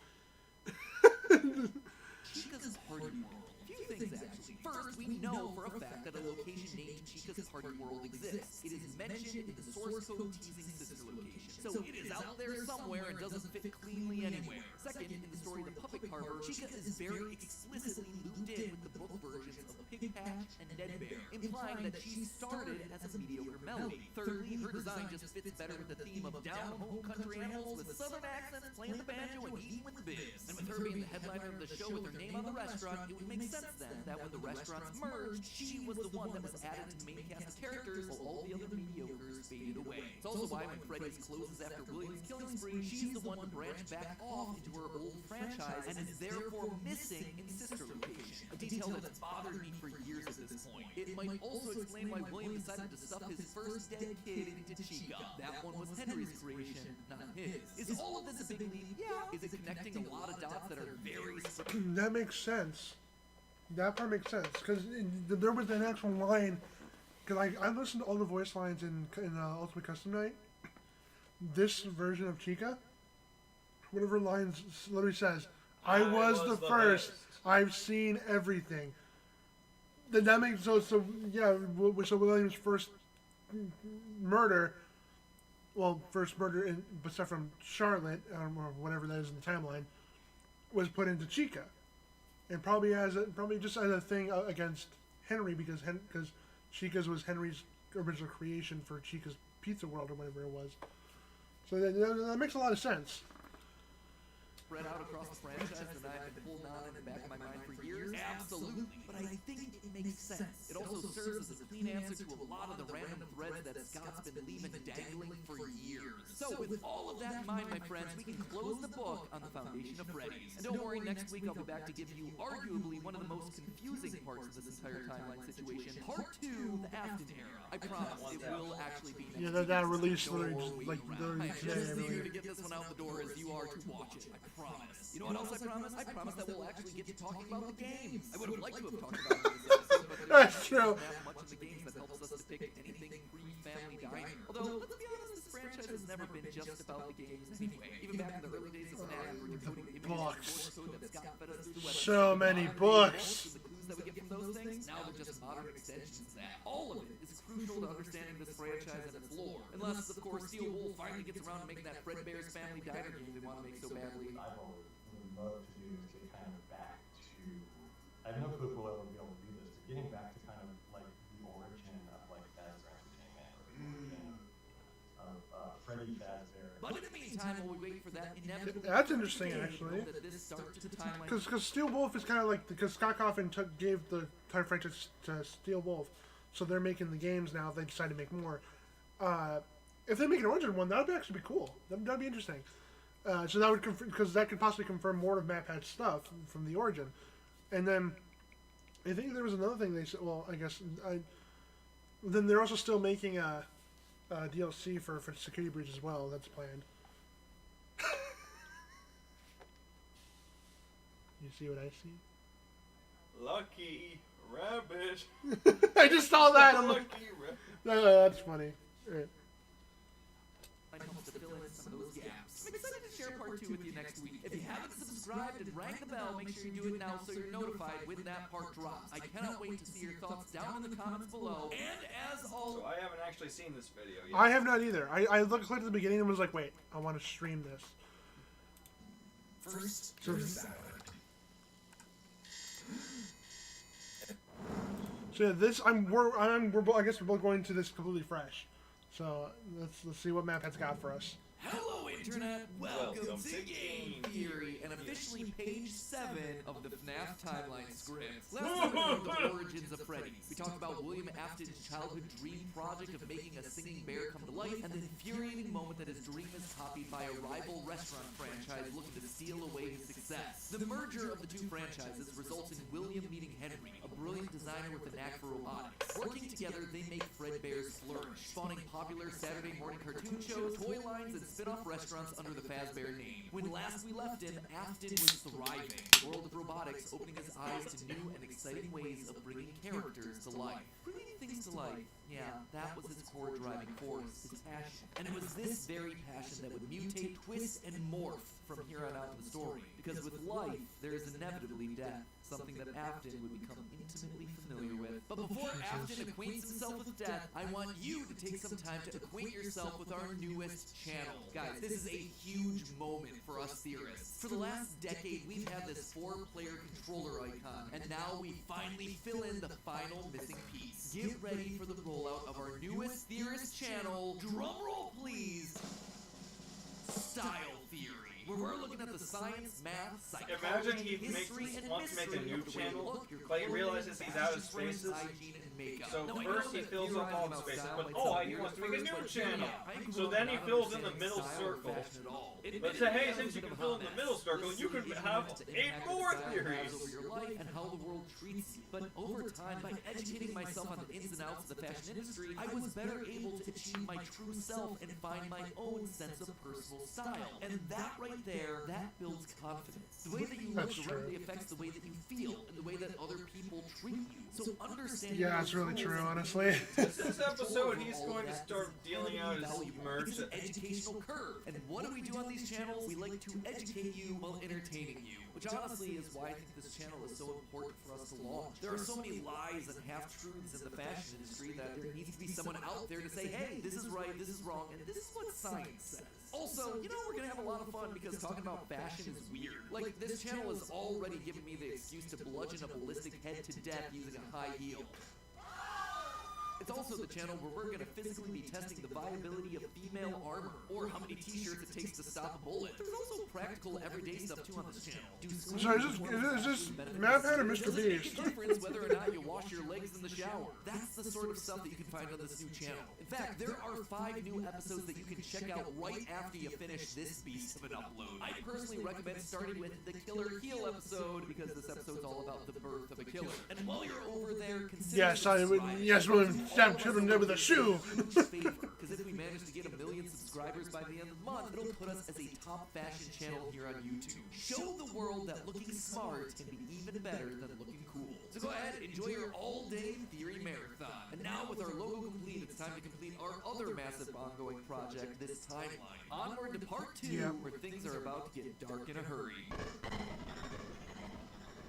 D: Chica's Party World. A few things, actually. First, we know for a fact that a location named Chica's Party World exists. It is mentioned in the source code teasing sister location. So it is out there somewhere and doesn't fit cleanly anywhere. Second, in the story The Puppet Carver, Chica is very explicitly looped in with the book versions of Pig Patch and Nedbear, implying that she started as a mediocre melody. Thirdly, her design just fits better with the theme of down-home country animals with southern accents, playing the banjo and eating with the biz. And with her being the headliner of the show with her name on the restaurant, it would make sense then that when the restaurants merged, she was the one that was added to the main cast of characters while all the other mediocres faded away. It's also why when Freddy's closes after William's killing spree, she's the one to branch back off into her old franchise and is therefore missing in sister location. A detail that's bothered me for years at this point. It might also explain why William decided to stuff his first dead kid into Chica. That one was Henry's creation, not his. Is all of this a big leap? Yeah. Is it connecting a lot of dots that are very...
B: That makes sense. That part makes sense, because there was an actual line, because I listened to all the voice lines in Ultimate Custom Night. This version of Chica, one of her lines literally says, I was the first. I've seen everything. That makes so yeah. So William's first murder, but stuff from Charlotte or whatever that is in the timeline, was put into Chica, and probably just as a thing against Henry because Chica's was Henry's original creation for Chica's Pizza World or whatever it was. So that makes a lot of sense.
D: Spread out across the franchise that I've been pulling on in the back of my mind for years? Absolutely. But I think it makes sense. It also serves as a clean answer to a lot of the random threads that Scott's been leaving dangling for years. So with all of that in mind, my friends, we can close the book on the foundation of Freddy's. And don't worry, next week I'll be back to give you arguably one of the most confusing parts of this entire timeline situation. Part 2, the Afton era. I promise it will actually be next week.
B: That released literally today.
D: I'm just as eager to get this one out the door as you are to watch it. I promise. You know what else I promise? I promise that we'll actually get to talking about the games. I would have liked to have talked about it in this episode, but
B: that's true.
D: Not much of the games that helps us depict anything pre-family dining. Although, let's be honest, this franchise has never been just about the games anyway. Even back in the early days
B: books.
D: That's got fed us through the
B: So many
D: modern-day
B: books.
D: The clues that we get from those things, now they're just modern extensions of that. All of it is crucial to understanding this franchise and its lore. Unless, of course, Steel Wolf finally gets around to making that Fredbear's Family Diner game they want to make so badly.
J: I've always would love to do is get kind of back to, I have no clue if we'll ever be able to do this, but getting back to kind of like the origin of like Fazbear Entertainment, or the origin of Freddy Fazbear.
D: But in the meantime, while we wait for that inevitable...
B: That's interesting, actually. Because Steel Wolf is kind of like, because Scott Cawthon gave the entire franchise to Steel Wolf, so they're making the games now. They decide to make more. If they make an origin one, that would actually be cool. That'd be interesting. So that would because that could possibly confirm more of MatPat's stuff from the origin. And then I think there was another thing they said. Well, I guess then they're also still making a DLC for Security Breach as well. That's planned. You see what I see?
A: Lucky rabbit.
B: I just saw that. I'm like,
A: Lucky rabbit.
B: that's funny. Right.
D: I hope to fill in some of those gaps. I'm excited to share part 2 with you next week. If you haven't subscribed and rang the bell, make sure you do it now so you're notified when that part drops. I cannot wait to see your thoughts down in the comments below. And as always...
A: So I haven't actually seen this video yet.
B: I have not either. I clicked at the beginning and was like, wait, I want to stream this.
E: First,
B: So,
E: salad.
B: so yeah, this I guess we're both going to this completely fresh. So let's see what MatPat's got for us.
D: Hello, Internet! Welcome to Game Theory, and officially page 7 of the FNAF timeline script. Last time we covered the origins of Freddy. We talked about William Afton's childhood dream project of making a singing bear come to life, and the infuriating moment that his dream is copied by a rival restaurant franchise looking to steal away his success. The merger of the two franchises results in William meeting Henry, a brilliant designer with a knack for robotics. Working together, they make Fredbear's flourish, spawning popular Saturday morning cartoon shows, toy lines, and spin-off restaurants under the Fazbear name. When last we left him, Afton was thriving, the world of robotics opening his eyes to new and exciting ways of bringing characters to life. Bringing things to life, yeah, that was his core driving force, his passion. And it was this very passion that would mutate, twist, and morph from here on out in the story. Because with life, there is inevitably death, something that Afton would become intimately familiar with. But before Afton acquaints himself with death, I want you to take some time to acquaint yourself with our newest channel. Guys, this is a huge moment for us theorists. For the last decade, we've had this 4-player controller icon, and now we finally fill in the final missing piece. Get ready for the rollout of our newest theorist channel. Drumroll, please. Style Theory, where we're looking at the science, math, psychology,
A: Imagine he
D: history, and
A: wants to make a
D: mystery
A: new
D: of the way you
A: channel,
D: look, your
A: but he
D: clothing,
A: realizes he's out of
D: fashion trends,
A: spaces.
D: hygiene, and makeup.
A: So
D: Now, I know
A: first he
D: that
A: fills up all the
D: theorizing
A: spaces,
D: about
A: but
D: style might
A: he
D: sound
A: wants to make a
D: weird
A: new
D: at first,
A: channel.
D: but I grew
A: So
D: up
A: then he
D: not
A: fills in the
D: understanding
A: middle
D: style or
A: circle.
D: fashion at all.
A: Let's say, hey,
D: Admittedly,
A: since you
D: I was a
A: can
D: bit
A: fill
D: of
A: in
D: a
A: the middle
D: mess.
A: circle,
D: This
A: you can
D: series
A: have
D: meant to
A: 8
D: impact
A: more
D: the style you have
A: theories.
D: over your life and how the world treats you. But over time, by educating myself on the ins and outs of the fashion industry, I was better able to achieve my true self and find my own sense of personal style. And that right there, that builds confidence. The way that you look
B: That's
D: directly
B: true.
D: affects the way that you feel and the way that other people treat you. So understanding
B: Yeah,
D: your
B: it's really
D: rules
B: true,
D: and
B: honestly.
A: This episode, he's
D: all of
A: going to
D: that
A: start
D: is
A: dealing out his
D: invaluable.
A: merch.
D: It's an educational curve. And what do we do on these channels? We like to educate you while entertaining you. Which honestly is why I think this channel is so important for us to launch. There are so many lies and half-truths in the fashion industry that there needs to be someone out there to say, hey, this is right, this is wrong, and this is what science says. Also, you know, we're gonna have a lot of fun because talking about fashion is weird. Like, this channel has already given me the excuse to bludgeon a ballistic head to death using a high heel. It's also the channel where we're going to physically be testing the viability of female armor, or how many t-shirts it takes to stop a bullet. There's also practical everyday stuff too on this channel.
B: Sorry, is this MatPat or Mr.
D: Does it make
B: Beast?
D: a difference whether or not you wash your legs in the shower? That's the sort of stuff that you can find on this new channel. In fact, there are 5 new episodes that you can check out right after you finish this beast of an upload. I personally recommend starting with the Killer Heel episode because this episode's all about the birth of a killer. And while you're over there, consider
B: Yes, William stabbed children dead with a shoe.
D: Because if we manage to get 1 million subscribers by the end of the month, it'll put us as a top fashion channel here on YouTube. Show the world that looking smart can be even better than looking cool. So go ahead, enjoy your all-day theory marathon. And now with our logo complete, it's time to complete our other massive ongoing project, this timeline. Onward to part 2, where things are about to stuff get dark in a hurry.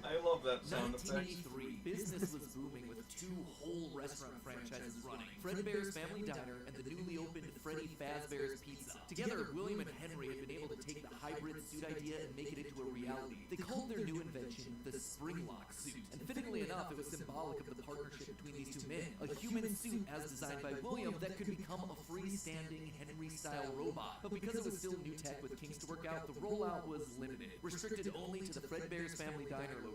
A: I love that sound effect.
D: 1983, business was booming with 2 whole restaurant franchises running. Fredbear's Family Diner and the newly opened Freddy Fazbear's Pizza. Together, William and Henry had been able to take the hybrid suit idea and make it into a reality. They called their new invention the Springlock suit. And fittingly enough, it was symbolic of the partnership between these 2 men. A human suit as designed by William that could become a freestanding Henry-style robot. But because it was still new tech with kinks to work out, the rollout was limited, restricted only to the Fredbear's Family Diner location.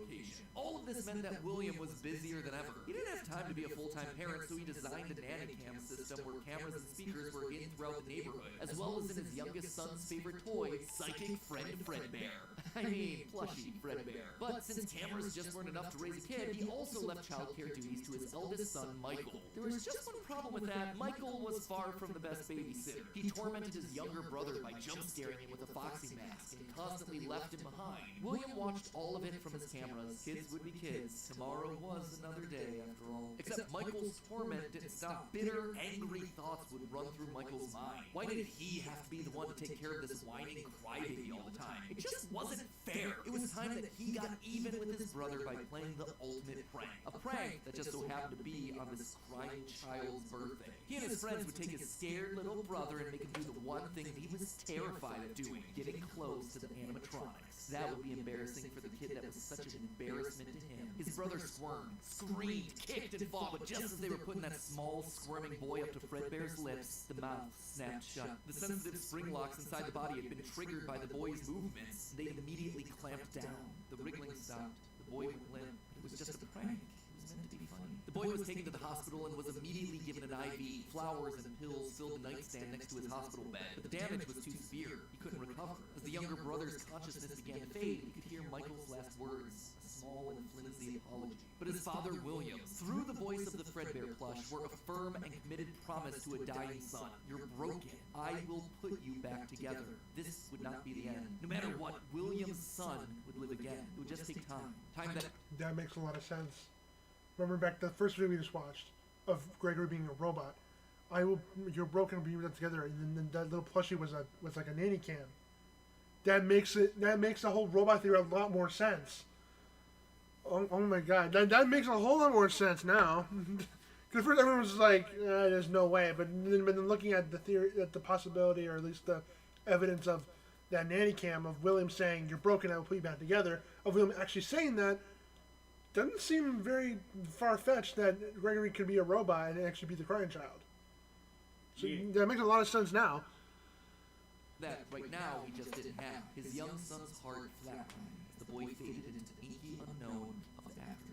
D: All of this meant that William was busier than ever. He didn't have time to be a full-time parent, so he designed a nanny cam system where cameras and speakers were in throughout the neighborhood, as well as in his youngest son's favorite toy, Psychic Friend Fredbear. I mean, plushy Fredbear. But since cameras just weren't enough to raise a kid, he also left childcare duties to his eldest son, Michael. There was just one problem with that. Michael was far from the best babysitter. He tormented his younger brother by jump-scaring him with a foxy mask and constantly left him behind. William watched all of it from his cameras. Kids would be kids. Tomorrow was another day, after all. Except Michael's torment didn't stop. Bitter, angry thoughts would run through Michael's mind. Why did he have to be the one to take care of this whining crybaby all the time? It just wasn't fair. It was time that he got even with his brother by playing the ultimate prank. A prank that just so happened to be on this crying child's birthday. He and his friends would take his scared little brother and make him do the one thing that he was terrified of doing, getting close to the animatronics. That would be embarrassing for the kid that was such an embarrassment to him. His brother squirmed, screamed, kicked, and fought, but just as they were putting that small, squirming boy up to Fredbear's lips, the mouth snapped shut. The sensitive spring locks inside the body had been triggered by the boy's movements. They immediately clamped down. The wriggling stopped. The boy went limp. It was just a prank. It was meant to be funny. The boy was taken to the hospital and was immediately given an IV. Flowers and pills filled the nightstand next to his hospital bed, but the damage was too severe. He couldn't recover. As the younger brother's consciousness began to fade, he could hear Michael's last words, a small and flimsy apology. But his father, William, through the voice of the Fredbear plush, were a firm and committed promise to a dying son. You're broken. I will put you back together. This would not be the end. No matter what, William's son would live again. It would just take time. Time
B: That makes a lot of sense. Remember back the first video we just watched of Gregory being a robot. You're broken, we'll be back together, and then that little plushie was like a nanny cam. That makes the whole robot theory a lot more sense. Oh my god, that makes a whole lot more sense now. Because first everyone was like, "There's no way," but then looking at the theory, at the possibility, or at least the evidence of that nanny cam of William saying, "You're broken, I will put you back together," of William actually saying that, doesn't seem very far-fetched that Gregory could be a robot and actually be the crying child. So that makes a lot of sense now.
D: That right now he just didn't have. His young son's heart flatlined as the boy faded into the inky unknown of the afterlife.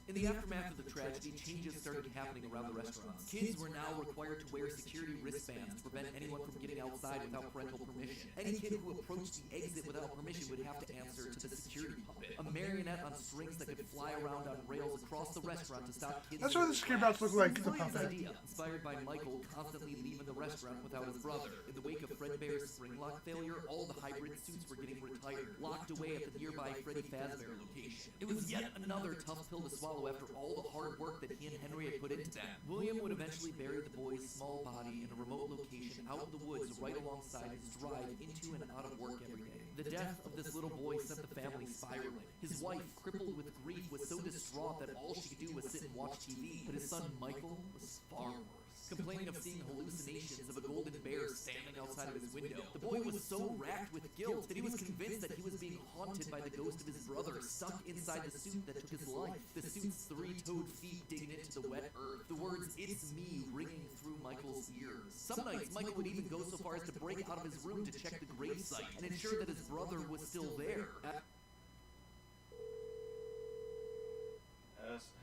D: In the aftermath of the tragedy, changes started happening around the restaurants. Kids were now required to wear security wristbands to prevent anyone from getting outside without parental permission. Any kid who approached the exit without permission would have to answer to the security puppet, a marionette on strings that could fly around on rails across the restaurant to stop kids.
B: That's what the scare bats look like, the
D: William's
B: puppet.
D: idea, inspired by Michael constantly leaving the restaurant without his brother. In the wake of Fredbear's springlock failure, all the hybrid suits were getting retired, locked away at the nearby Freddy Fazbear location. It was yet another tough pill to swallow after all the hard work that he and Henry had put into that. William would eventually bury the boy's small body in a remote location out in the woods right alongside his drive into and out of work every day. The death of this little boy sent the family spiraling. His wife, crippled with grief, was so distraught that all she could do was sit and watch TV. But his son Michael was far worse. Complaining of seeing hallucinations of a golden bear standing outside of his window. The boy was so racked with guilt that he was convinced that he was being haunted by the ghost of his brother stuck inside the suit that took his life. The suit's three-toed feet digging into the wet earth. The words, "It's me," ringing through Michael's ears. Some nights, Michael would even go so far as to break out of his room to check the gravesite and ensure that his brother was still there.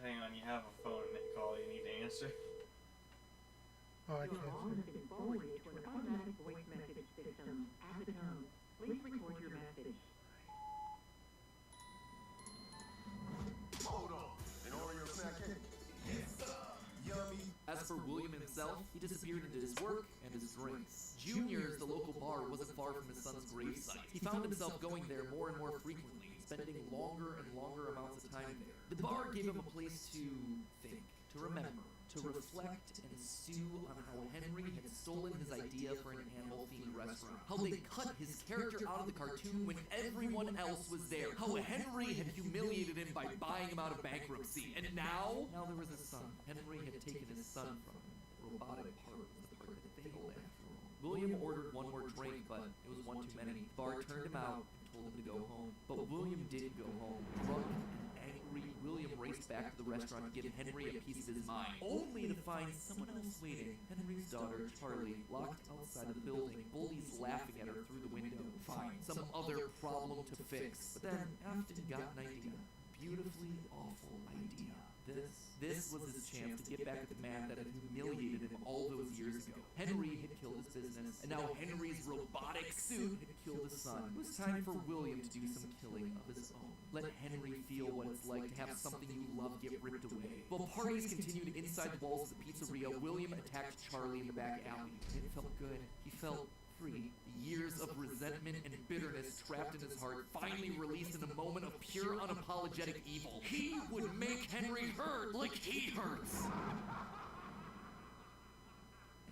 A: Hang on, you have a phone call you need to answer.
B: Oh, I can't.
K: Call has been forwarded to an automatic voice message system. At the tone, please record your message.
E: Hold on. An Oreo snack cake? Yes, sir. Yummy.
D: As for William himself, he disappeared into his work and his drinks. Junior's, the local bar, wasn't far from his son's gravesite. He found himself going there more and more frequently, spending longer and longer amounts of time there. The bar gave him a place to think, to remember, to reflect and stew on how Henry had stolen his idea for an animal-themed restaurant. How they cut his character out of the cartoon when everyone else was there. How Henry had humiliated him by buying him out of bankruptcy. And now there was a son. Henry had taken his son from him. The robotic part was the part that failed after all. William ordered one more drink, but it was one too many. The bar turned him out and told him to go home. But William did go home. Drunk and angry, William raced back to the restaurant to give Henry a piece of his mind, only to find someone else waiting. Henry's daughter, Charlie, locked outside of the building, bullies laughing at her through the window. Fine, some other problem to fix. But then Afton got an idea. Beautifully awful idea. This was his chance to get back at the man that had humiliated him all those years ago. Henry had killed his business, and now Henry's robotic suit had killed his son. It was time for William to do some killing of his own. Let Henry feel what it's like to have something you love get ripped away. While parties continued inside the walls of the pizzeria, William attacked Charlie in the back alley. It felt good. He felt free. Years of resentment and bitterness trapped in his heart finally released in a moment of pure unapologetic evil. He would make Henry hurt like he hurts.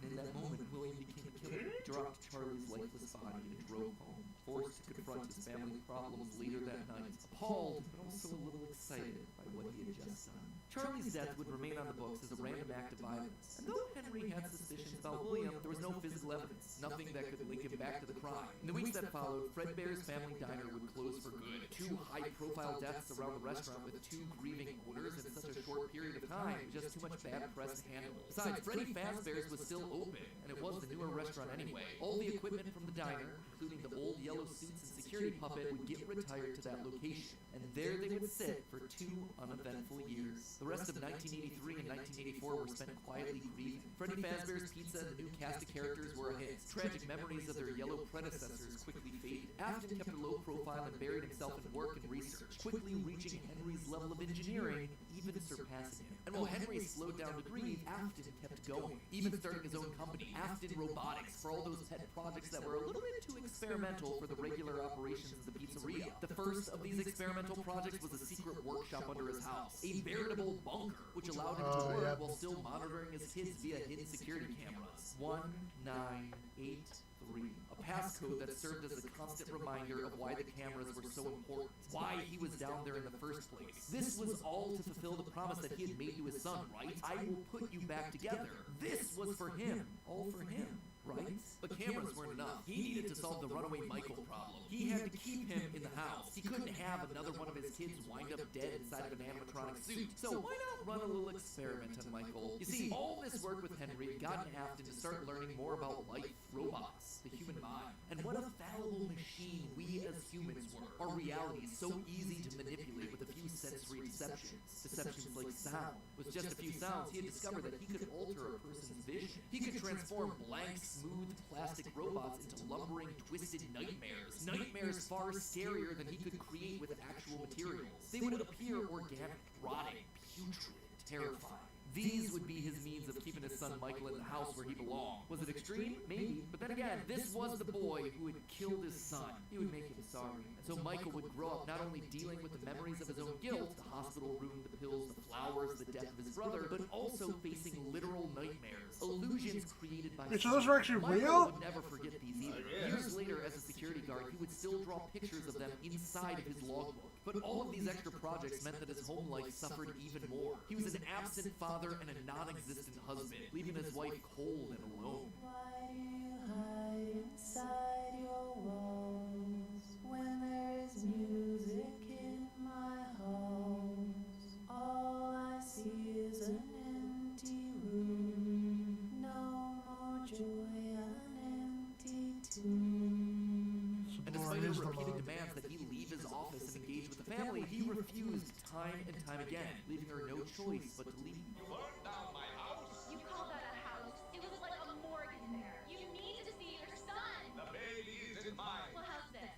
D: And in that moment, William became a killer. He dropped Charlie's lifeless body and drove home, forced to confront his family problems later that night, appalled but also a little excited by what he had just done. Charlie's death would remain on the books as a random act of violence, and though Henry had suspicions about William, there was no physical evidence, nothing that could link him back to the crime. In the weeks that followed, Fredbear's Family Diner would close for good. 2 high-profile deaths around the restaurant with 2 grieving owners in such a short period of time, just too much bad press to handle. Besides, Freddy Fazbear's was still open, and it was the newer restaurant anyway. All the equipment from the diner, including the old yellow suits and security puppet, would get retired to that location, and there they would sit for 2 uneventful years. The rest of 1983 and 1984 were spent quietly grieving. Freddy Fazbear's Pizza and the new cast of characters were a hit. Tragic memories of their yellow predecessors quickly faded. Afton kept a low profile and buried himself in work and research, quickly reaching Henry's level of engineering, even surpassing him. And while Henry slowed down to breathe, Afton kept going, even starting his own company, Afton Robotics, for all those pet projects that were a little bit too experimental for the regular operations of the pizzeria. The first of these experimental projects was a secret workshop under his house, a veritable bunker, which allowed him to work while still monitoring his kids via hidden security cameras. 1983. A passcode that served as a constant reminder of why the cameras were so important, why he was down there in the first place. This was all to fulfill the promise that he had made to his son, right? I will put you back together. This was for him. All for him. Right? But cameras weren't enough. He needed to solve the runaway Michael problem. He had to keep him in the house. He couldn't have another one of his kids wind up dead inside of an animatronic suit. So why not run a little experiment on Michael? You see, all this work with Henry had gotten Afton to start learning more about life, robots, the human mind, and what a fallible machine we as humans were. Our reality is so easy to manipulate with a few sensory deceptions. Deceptions like sound. With just a few sounds, he had discovered that he could alter a person's vision. He could transform blank, smooth plastic robots into lumbering, twisted nightmares. Nightmares far scarier than he could create with actual materials. They would appear organic, rotting, putrid, terrifying. These would be his means of keeping his son Michael in the house where he belonged. Was it extreme? Maybe. But then again, this was the boy who had killed his son. He would make him sorry. And so Michael would grow up not only dealing with the memories of his own guilt, the hospital room, the pills, the flowers, the death of his brother, but also facing literal nightmares. Illusions created by...
B: So those were actually
D: Michael
B: real?
D: would never forget these either. Years later, as a security guard, he would still draw pictures of them inside of his logbook. But all of these extra projects meant that his home life suffered even more. He was an absent father and a non-existent husband, leaving his wife cold and alone.
L: Why do you hide inside your walls when there is music in my halls? All I see is an empty room, no more joy, an empty tomb.
D: And despite his repeated demands that he leave his office and engage with the family, he refused time and time again, leaving her no choice but to leave.
I: You burned down my house.
F: You call that a house? It was like a morgue in there. You need to see your son.
I: The baby isn't mine.
F: Well, how's this?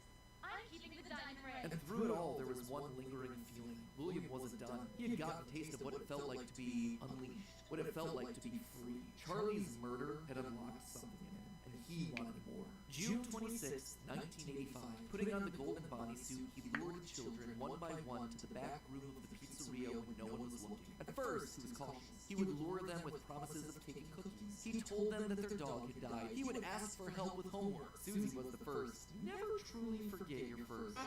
F: I'm keeping the diamond ring.
D: And through it all, there was one lingering feeling. William wasn't done. He had gotten a taste of what it felt like to be unleashed, what it felt like to be free. Charlie's murder had unlocked something in him, and he wanted more. June 26, 1985, putting on the golden bodysuit, he lured children one by one to the back room of the pizzeria when no one was looking. At first, he was cautious. He would lure them with promises of taking cookies. He told them that their dog had died. He would ask for help with homework. Susie was the first. Never truly forget your first.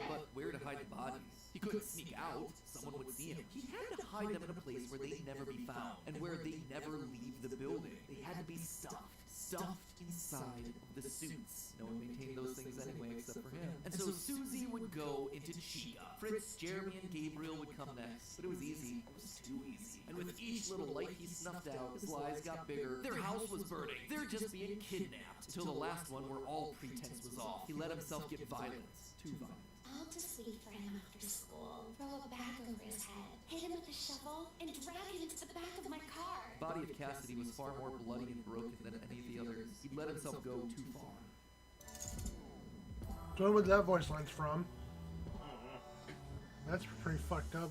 D: But where to hide the bodies? He couldn't sneak out. Someone would see him. He had to hide them in a place where they'd never be found, and where they'd never leave the building. They had to be stuffed inside of the suits. No one maintained those things anyway except for him. And so Susie would go into Chica. Fritz, Jeremy, and Gabriel would come next. But it was easy. It was too easy. And with each little light he snuffed out, his lies got bigger. Their house was burning. They're just being kidnapped. Until the last one where all pretense was off. He let himself get violent. Too violent.
F: I'll just wait for him after school, throw a bag over his head, hit him with a shovel, and drag him into the back of my car.
D: The body of Cassidy was far more bloody and broken than any of the others. He'd let himself go too far.
B: Don't know where that voice line's from. That's pretty fucked up.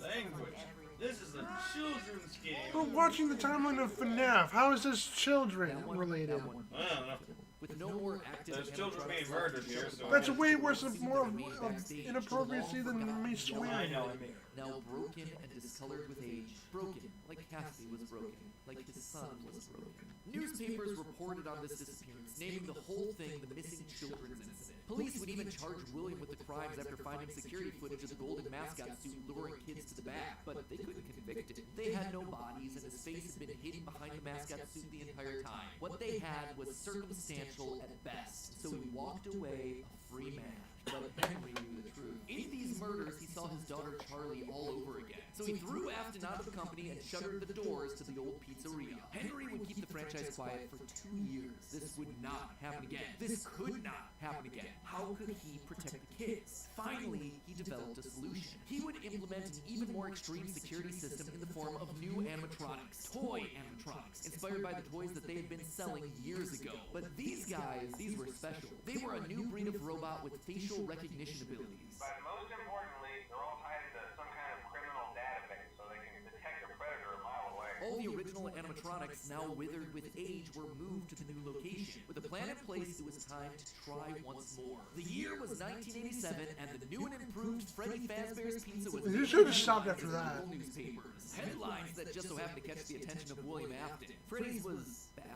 A: Language. This is a children's game.
B: We're watching the timeline of FNAF. How is this children related?
A: I don't know.
D: With no more active
A: There's children being murdered here, so...
B: That's way worse, more of inappropriacy than me swearing.
D: Now broken and discolored with age. Broken, like Cassidy was broken, like his son was broken. Newspapers reported on this disappearance, naming the whole thing the missing children's incident. Police would even charge William with the crimes after finding security footage of the golden mascot suit luring kids to the back, but they couldn't convict him. They had no bodies, and his face had been hidden behind the mascot suit the entire time. What they had was circumstantial at best, so he walked away a free man. But Henry knew the truth. In these murders, he saw his daughter Charlie all over again. So he threw Afton out of the company and shuttered the doors to the old pizzeria. Henry would keep the franchise quiet for 2 years. This would not happen again. This could not happen again. How could he protect the kids? Finally, he developed a solution. He would implement an even more extreme security system in the form of new animatronics. Toy animatronics, inspired by the toys that they had been selling years ago. But these guys, these were special. They were a new breed of robot with facial recognition abilities.
M: But most importantly, they're all tied into some kind of criminal database, so they can detect a predator a mile away.
D: All the original animatronics, now withered with age, were moved to the new location. With a plan in place, it was time to try once more. The year was 1987, and the new and improved Freddy Fazbear's Pizza was...
B: You should have stopped after that.
D: Newspapers. Headlines that just so happened to catch the attention of William Afton. Freddy's was back.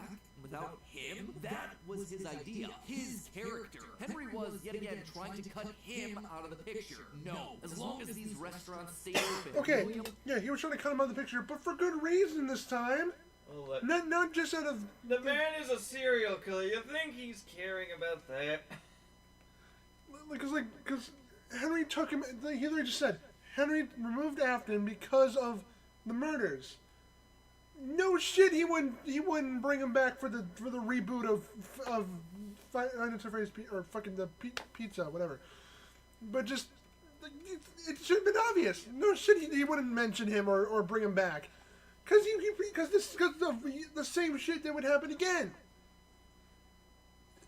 D: Without him, that was his idea, his character. Henry was, yet again, trying to cut him out of the picture. No, as long as these restaurants stayed open.
B: Okay, yeah, he was trying to cut him out of the picture, but for good reason this time.
A: Well,
B: Not just out of...
A: The man is a serial killer. You think he's caring about that?
B: Because Henry took him... He literally just said, Henry removed Afton because of the murders. No shit, he wouldn't bring him back for the reboot of or fucking the pizza, whatever. But just it should have been obvious. No shit, he wouldn't mention him or bring him back, because of the same shit that would happen again.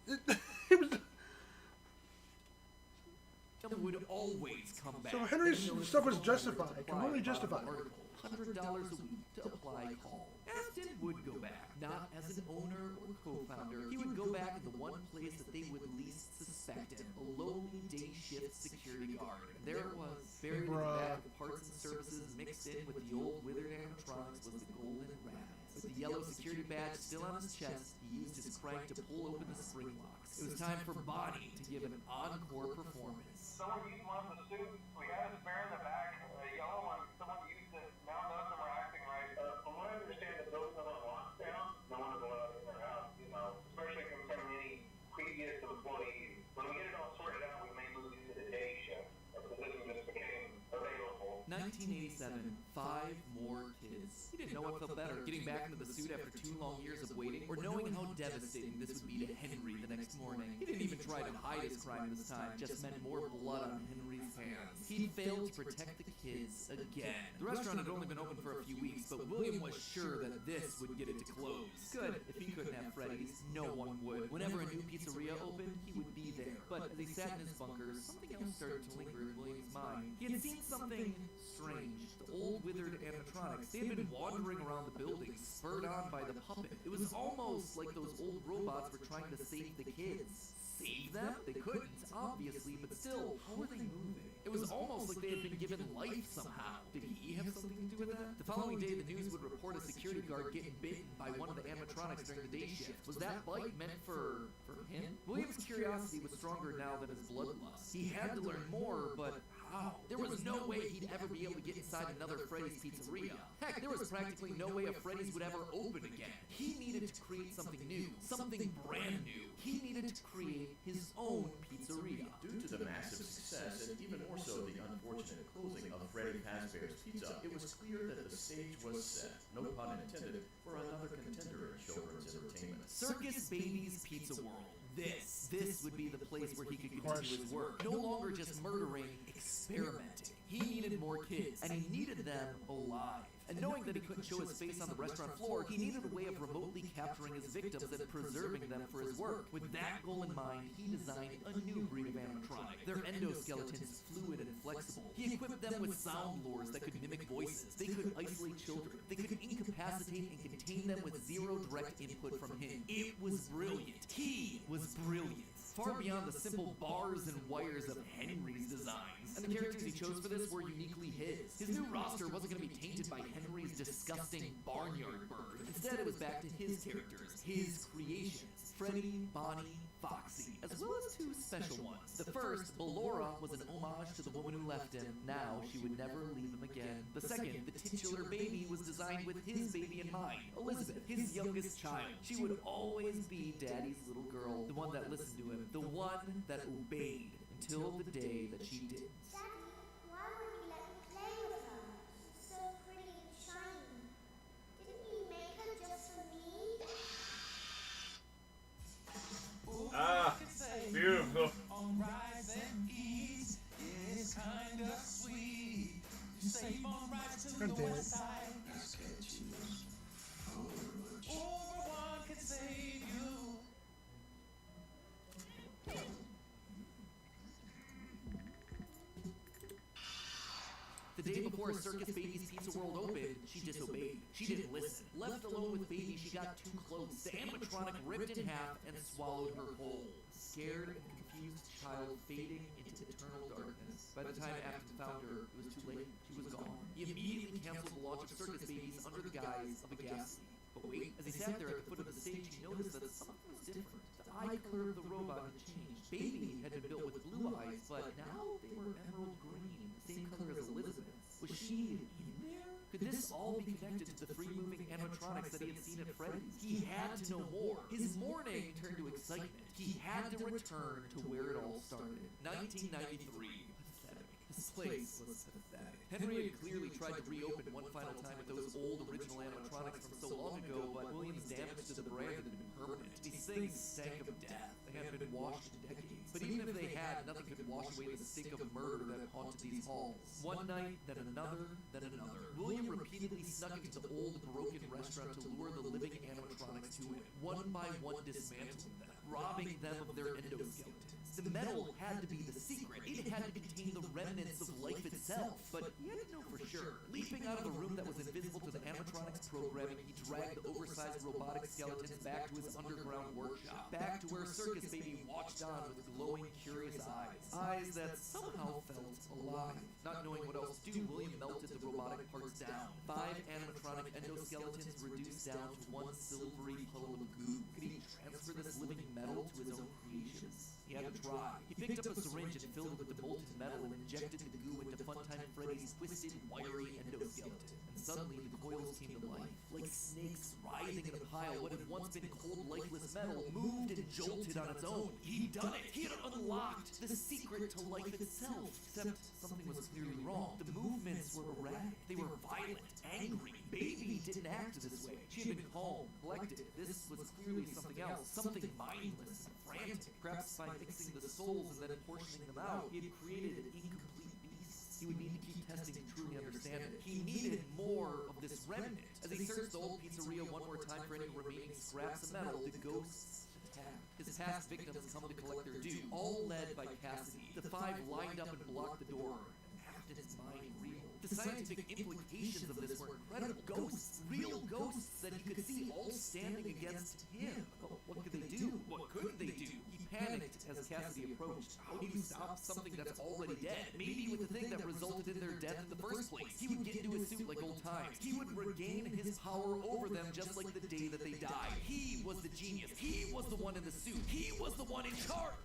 B: It was.
D: Would always come back.
B: So Henry's stuff was justified, completely justified.
D: $100 a week to apply call. Afton would go back, not as an owner or co-founder. He would go back in the one place that they would least suspect him, a lowly day shift security guard. And there it was, buried in the bag of parts and services mixed in with the old withered animatronics was the golden rabbit. With the yellow security badge still on his chest, he used his crank to pull open the spring locks. It was time for Bonnie to give an encore performance.
M: Someone used one of the suits. We had a spare in the back, a yellow one. Someone used it. Now none of them are acting right. From what I understand, the building's on lockdown. No one is allowed in their house, especially concerning any previous employees. When we get it all sorted out, we may move you to the day shift. The position just became available.
D: 1987, 5 more kids. He didn't know what felt better, getting back into the suit after 2 long years of waiting, or knowing how devastating this would be to Henry the next morning. He didn't even try to hide his crime this time, just meant more blood on Henry's hands. He failed to protect the kids again. The restaurant had only been open for a few weeks, but William was sure that this would get it to close. Good, if he couldn't have Freddy's, no one would. Whenever a new pizzeria opened, he would be there. But as he sat in his bunker, something else started to linger in William's mind. He had seen something strange. The old withered animatronics, they had been wandering wandering around the building, spurred on by the puppet. It was almost like those old robots were trying to save the kids. Save them? They couldn't, obviously, but still, how were they moving? It was almost like they had been given life somehow. Did he have something to do with that? The following day, the news would report a security guard getting bitten by one of the animatronics during the day shift. Was that bite meant for him? William's curiosity was stronger now than his bloodlust. He had to learn more, but how? There was no way he'd ever be able to get inside another Freddy's Pizzeria. Heck, there was practically no way a Freddy's would ever open again. He needed to create something new, something brand new. He needed to create his own pizzeria.
N: Due to the massive success, and even more so the unfortunate closing of Freddy Fazbear's Pizza, it was clear that the stage was set, no pun intended, for another contender in children's entertainment.
D: Circus Baby's Pizza World. This would be the place where he could continue his work. No longer just murdering, experimenting. He needed more kids, and he needed them alive. And knowing that he couldn't show his face on the restaurant floor, he needed a way of remotely capturing his victims and preserving them for his work. With that goal in mind, he designed a new breed of animatronic. Their endoskeletons fluid and flexible. He equipped them with sound lures that could mimic voices. They could isolate children. They could incapacitate and contain them with zero direct input from him. It was brilliant. He was brilliant. Far beyond the simple bars and wires of Henry's designs. And the characters he chose for this were uniquely his. His new roster wasn't going to be tainted by Henry's disgusting barnyard bird. Instead, it was back to his characters, his creations. Freddy, Bonnie, Foxy, as well as two special ones. The first, Ballora, was an homage to the woman who left him. Now she would never leave him again. The second, the titular baby, was designed with his baby in mind. Elizabeth, his youngest child. She would always be Daddy's little girl, the one that listened to him, the one that obeyed until the day that she didn't.
F: Daddy, why won't you let me play with her? She's so pretty and shiny. Didn't you make her just for me?
A: Ah, beautiful.
O: On rides and eats, it's kind of sweet. You save on rides to the west side. Over one can save you.
D: The day before Circus Baby's Pizza World opened, she disobeyed. She didn't listen. Left alone with Baby, she got too close. The animatronic ripped in half and swallowed her whole. Scared and confused child fading into eternal darkness. By the time Afton found her, it was too late. She was gone. He immediately canceled the launch of Circus Babies under the guise of a gas leak. But wait, as he sat there at the foot of the stage, he noticed that something was different. The eye color of the robot had changed. Baby had been built with blue eyes, but now they were emerald green, the same color as Elizabeth. Was she in there? Could this all be connected to the free-moving animatronics that he had seen at Freddy's? He had to know more. His mourning turned to excitement. He had to return to where it all started. 1993. Pathetic. This place was pathetic. Henry had clearly tried to reopen one final time with those old original animatronics from so long ago, but William's damage to the brand had been permanent. These things stank of death. They hadn't been washed in decades. But even if they had, nothing could wash away the stink of murder that haunted these halls. One night, then another, then another. William repeatedly snuck into the old, broken restaurant to lure the living animatronics to it, one by one dismantling them, robbing them of their endoskeletons. The metal had to be the secret. It had to contain the remnants of life itself. But he had to know for sure. Leaping out of a room that was invisible to the animatronics programming, he dragged the oversized robotic skeletons back to his underground workshop. Back to where Circus Baby watched on with glowing, curious eyes. Eyes that somehow felt alive. Not knowing what else to do, William melted the robotic parts down. 5 animatronic endoskeletons reduced down to one silvery puddle of goo. Could he transfer this living metal to his own creations? He had to try. He picked up a syringe and filled it with the molten metal and injected the goo into Funtime Freddy's twisted, wiry endoskeleton. And suddenly the coils came to life. Like snakes writhing in a pile, what had once been cold, lifeless metal moved and jolted on its own. He'd done it! He had unlocked the secret to life itself. Except something was clearly wrong. The movements were erratic. They were violent, angry. Baby didn't act this way. She had been calm, collected. This was clearly something else. Something mindless and frantic. Perhaps by mixing the souls and then portioning them out, he had created an incomplete beast. He would need to keep testing to truly understand it. He needed more of this remnant. As he searched the old pizzeria one more time for any remaining scraps of metal, the ghosts attacked. His past victims come to collect their due, all led by Cassidy. The 5 lined up and blocked the door. Afton's mind reeled. The scientific implications of this were incredible. Ghosts, real ghosts that he could see all standing against him. Well, what could they do? What could they do? He panicked as Cassidy approached. How do you stop something that's already dead? Maybe with the thing that resulted in their death in the first place. He would get into his suit like old times. He would regain his power over them just like the day that they died. He was the genius. He was the one in the suit. He was the one in charge.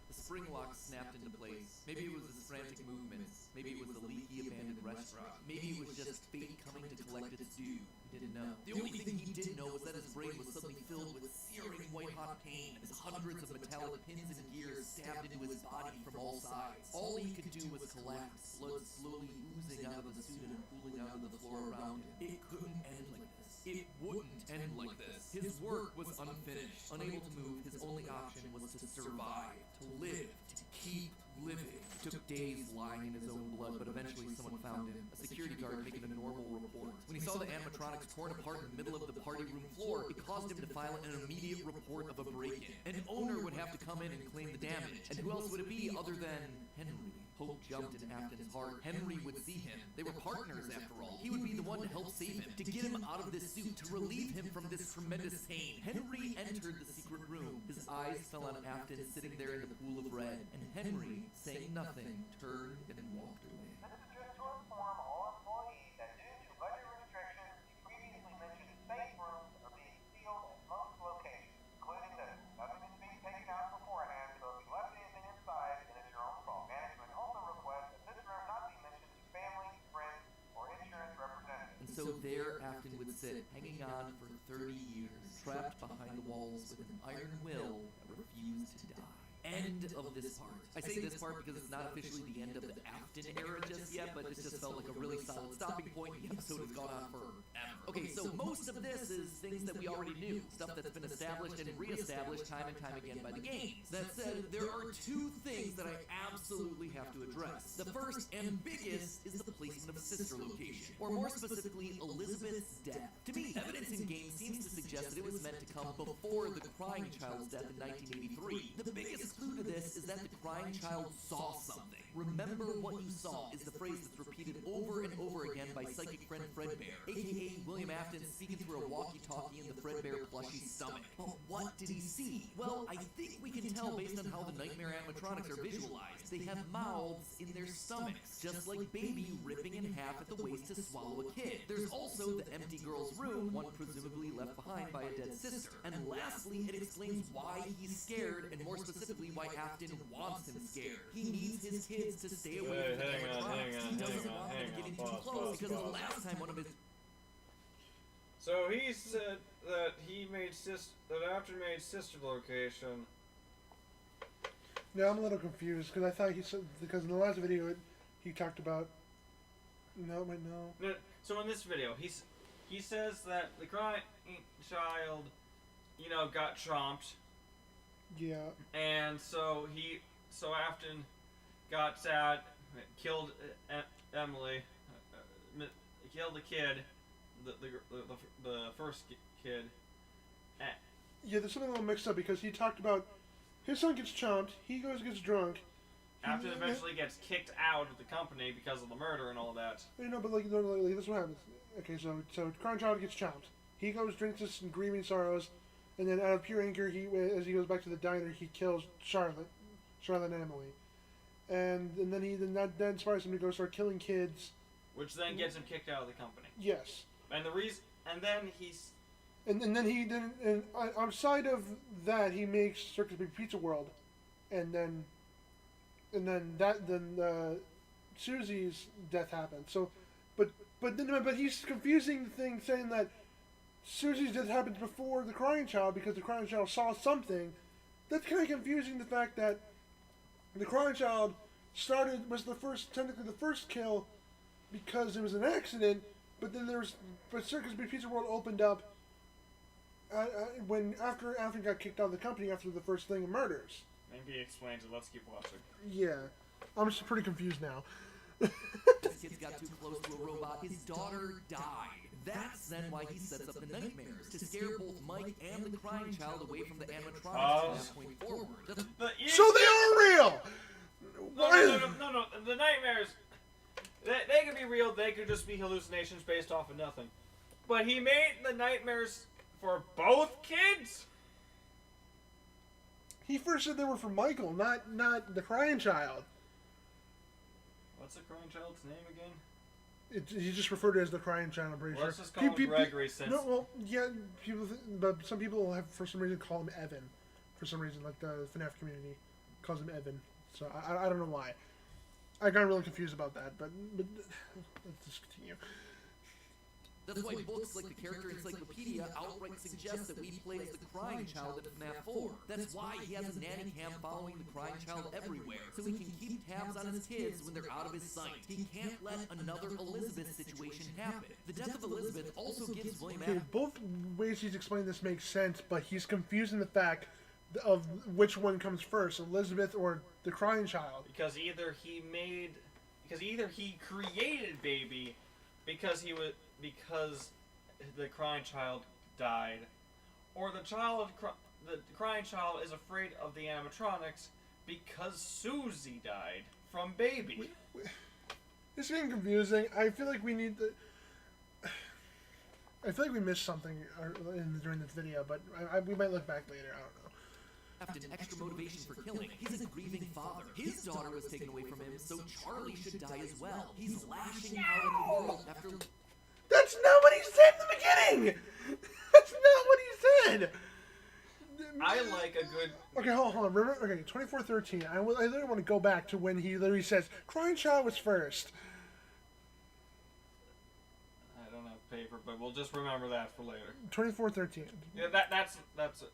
D: The spring lock snapped into place. Maybe it was his frantic movements. Maybe it was the leaky abandoned restaurant. Maybe it was just fate coming to collect its due. He didn't know. The only thing he did know was that his brain was suddenly filled with searing white-hot pain as hundreds of metallic pins and gears stabbed into his body from all sides. All he could do was collapse, blood slowly oozing out of the suit and pooling out of the floor around him. It couldn't end like this. It wouldn't end like this. His work was unfinished. Unable to move, his only option was to survive, to live, to keep living. It took days lying in his own blood, but eventually someone found him. A security guard making a normal report. When he saw the animatronics torn apart in the middle of the party room floor, it caused him to file an immediate report of a break-in. An owner would have to come in and claim the damage. And who else would it be other than Henry? Hope jumped in Afton's heart. Henry would see him. They were partners, after all. He would be the one to help save him, to get him out of this suit, to relieve him from this tremendous pain. Henry entered the secret room. His eyes fell on Afton sitting there in the pool of red. And Henry, saying nothing, turned and walked away.
M: This is just to inform all employees that due to budget restrictions, the previously mentioned safe rooms are being sealed at most locations, including this. Nothing is being taken out beforehand, so if you left anything inside, then it's your own fault. Management also requests that this room not be mentioned to family, friends, or insurance representatives.
D: And so there Afton would sit, hanging on for 30 years, trapped behind the walls with an iron will that refused to die. End of this part. I say this part because it's not officially the end of the Afton era just yet, but this just felt like a really solid stopping point. The episode has gone on forever. Okay, so most of this is things that we already knew, stuff that's been established and reestablished time and time again by the games. That said, there are two things that I absolutely have to address. The first and biggest is the placement of sister location, or more specifically, Elizabeth's death. To me, evidence in game seems to suggest that it was meant to come before the crying child's death in 1983. The biggest clue to this is that the crying child saw something. Remember what you saw is the phrase that's repeated over and over again by psychic friend Fredbear, aka William Afton speaking through a walkie-talkie in the Fredbear plushie's stomach. But what did he see? Well, I think we can tell based on how the nightmare animatronics are visualized. They have mouths in their stomachs, just like Baby ripping in half at the waist to swallow a kid. There's also the empty girl's room, one presumably left behind by a dead sister. And lastly, it explains why he's scared, and more specifically, why Afton wants him scared. He needs his kids to stay away from the animatronics. He doesn't want them getting too close because the last time one of his...
A: So he said that Afton made sister location.
B: Now I'm a little confused because I thought he said, because in the last video he talked about. No.
A: So in this video, he says that the crying child, got chomped.
B: Yeah.
A: And so Afton got sad, killed Emily, killed the kid, the first kid.
B: Yeah, there's something a little mixed up because he talked about his son gets chomped, he gets drunk.
A: Afton eventually gets kicked out of the company because of the murder and all that.
B: But this is what happens. Okay, so crying child gets chomped. He goes, drinks his grieving sorrows, and then out of pure anger, as he goes back to the diner, he kills Charlotte and Emily. And then that inspires him to go start killing kids.
A: Which then gets him kicked out of the company.
B: Yes.
A: And then he's...
B: And outside of that, he makes Circus Big Pizza World. And then Susie's death happened. So, but he's confusing the thing, saying that Susie's death happened before the crying child because the crying child saw something. That's kind of confusing the fact that the crying child was technically the first kill because it was an accident, but Circus Big Pizza World opened up after Afton got kicked out of the company after the first thing of murders.
A: Maybe he explains it. Let's keep watching.
B: Yeah. I'm just pretty confused now.
D: His kids got too close to a robot. His daughter died. That's then why he sets up the nightmares, to scare both Mike and the crying child away from the animatronics from that point forward.
B: So they are real!
A: No. The nightmares... They could be real. They could just be hallucinations based off of nothing. But he made the nightmares for both kids.
B: He first said they were for Michael, not the crying child.
A: What's the crying child's name again?
B: He just referred to it as the crying child. I'm pretty sure.
A: Let's just call him Gregory since.
B: No, well, yeah, but some people have for some reason call him Evan. For some reason, like the FNAF community calls him Evan. So I don't know why. I got really confused about that, but let's just continue.
D: That's why books like the character encyclopedia outright suggest that we play as the crying child in FNAF 4. That's why he has a nanny cam following the crying child everywhere, so he can keep tabs on his kids when they're out of his sight. He can't let another Elizabeth situation happen. The death of Elizabeth also gives William
B: Okay, both ways he's explained this make sense, but he's confusing the fact of which one comes first, Elizabeth or the crying child.
A: Because either he created Baby because the crying child died, or the crying child is afraid of the animatronics because Susie died from Baby.
B: It's getting confusing. I feel like we need to... I feel like we missed something during this video, but we might look back later. I don't know.
D: An extra motivation for killing. He's a grieving father. His daughter was taken away from him, so Charlie should die as well. He's lashing out at the world after...
B: That's not what he said in the beginning! That's not what he said!
A: I like a good...
B: Okay, hold on. Remember, okay, 2413. I literally want to go back to when he literally says, crying child was first.
A: I don't have paper, but we'll just remember that for later.
B: 2413.
A: Yeah, that's it.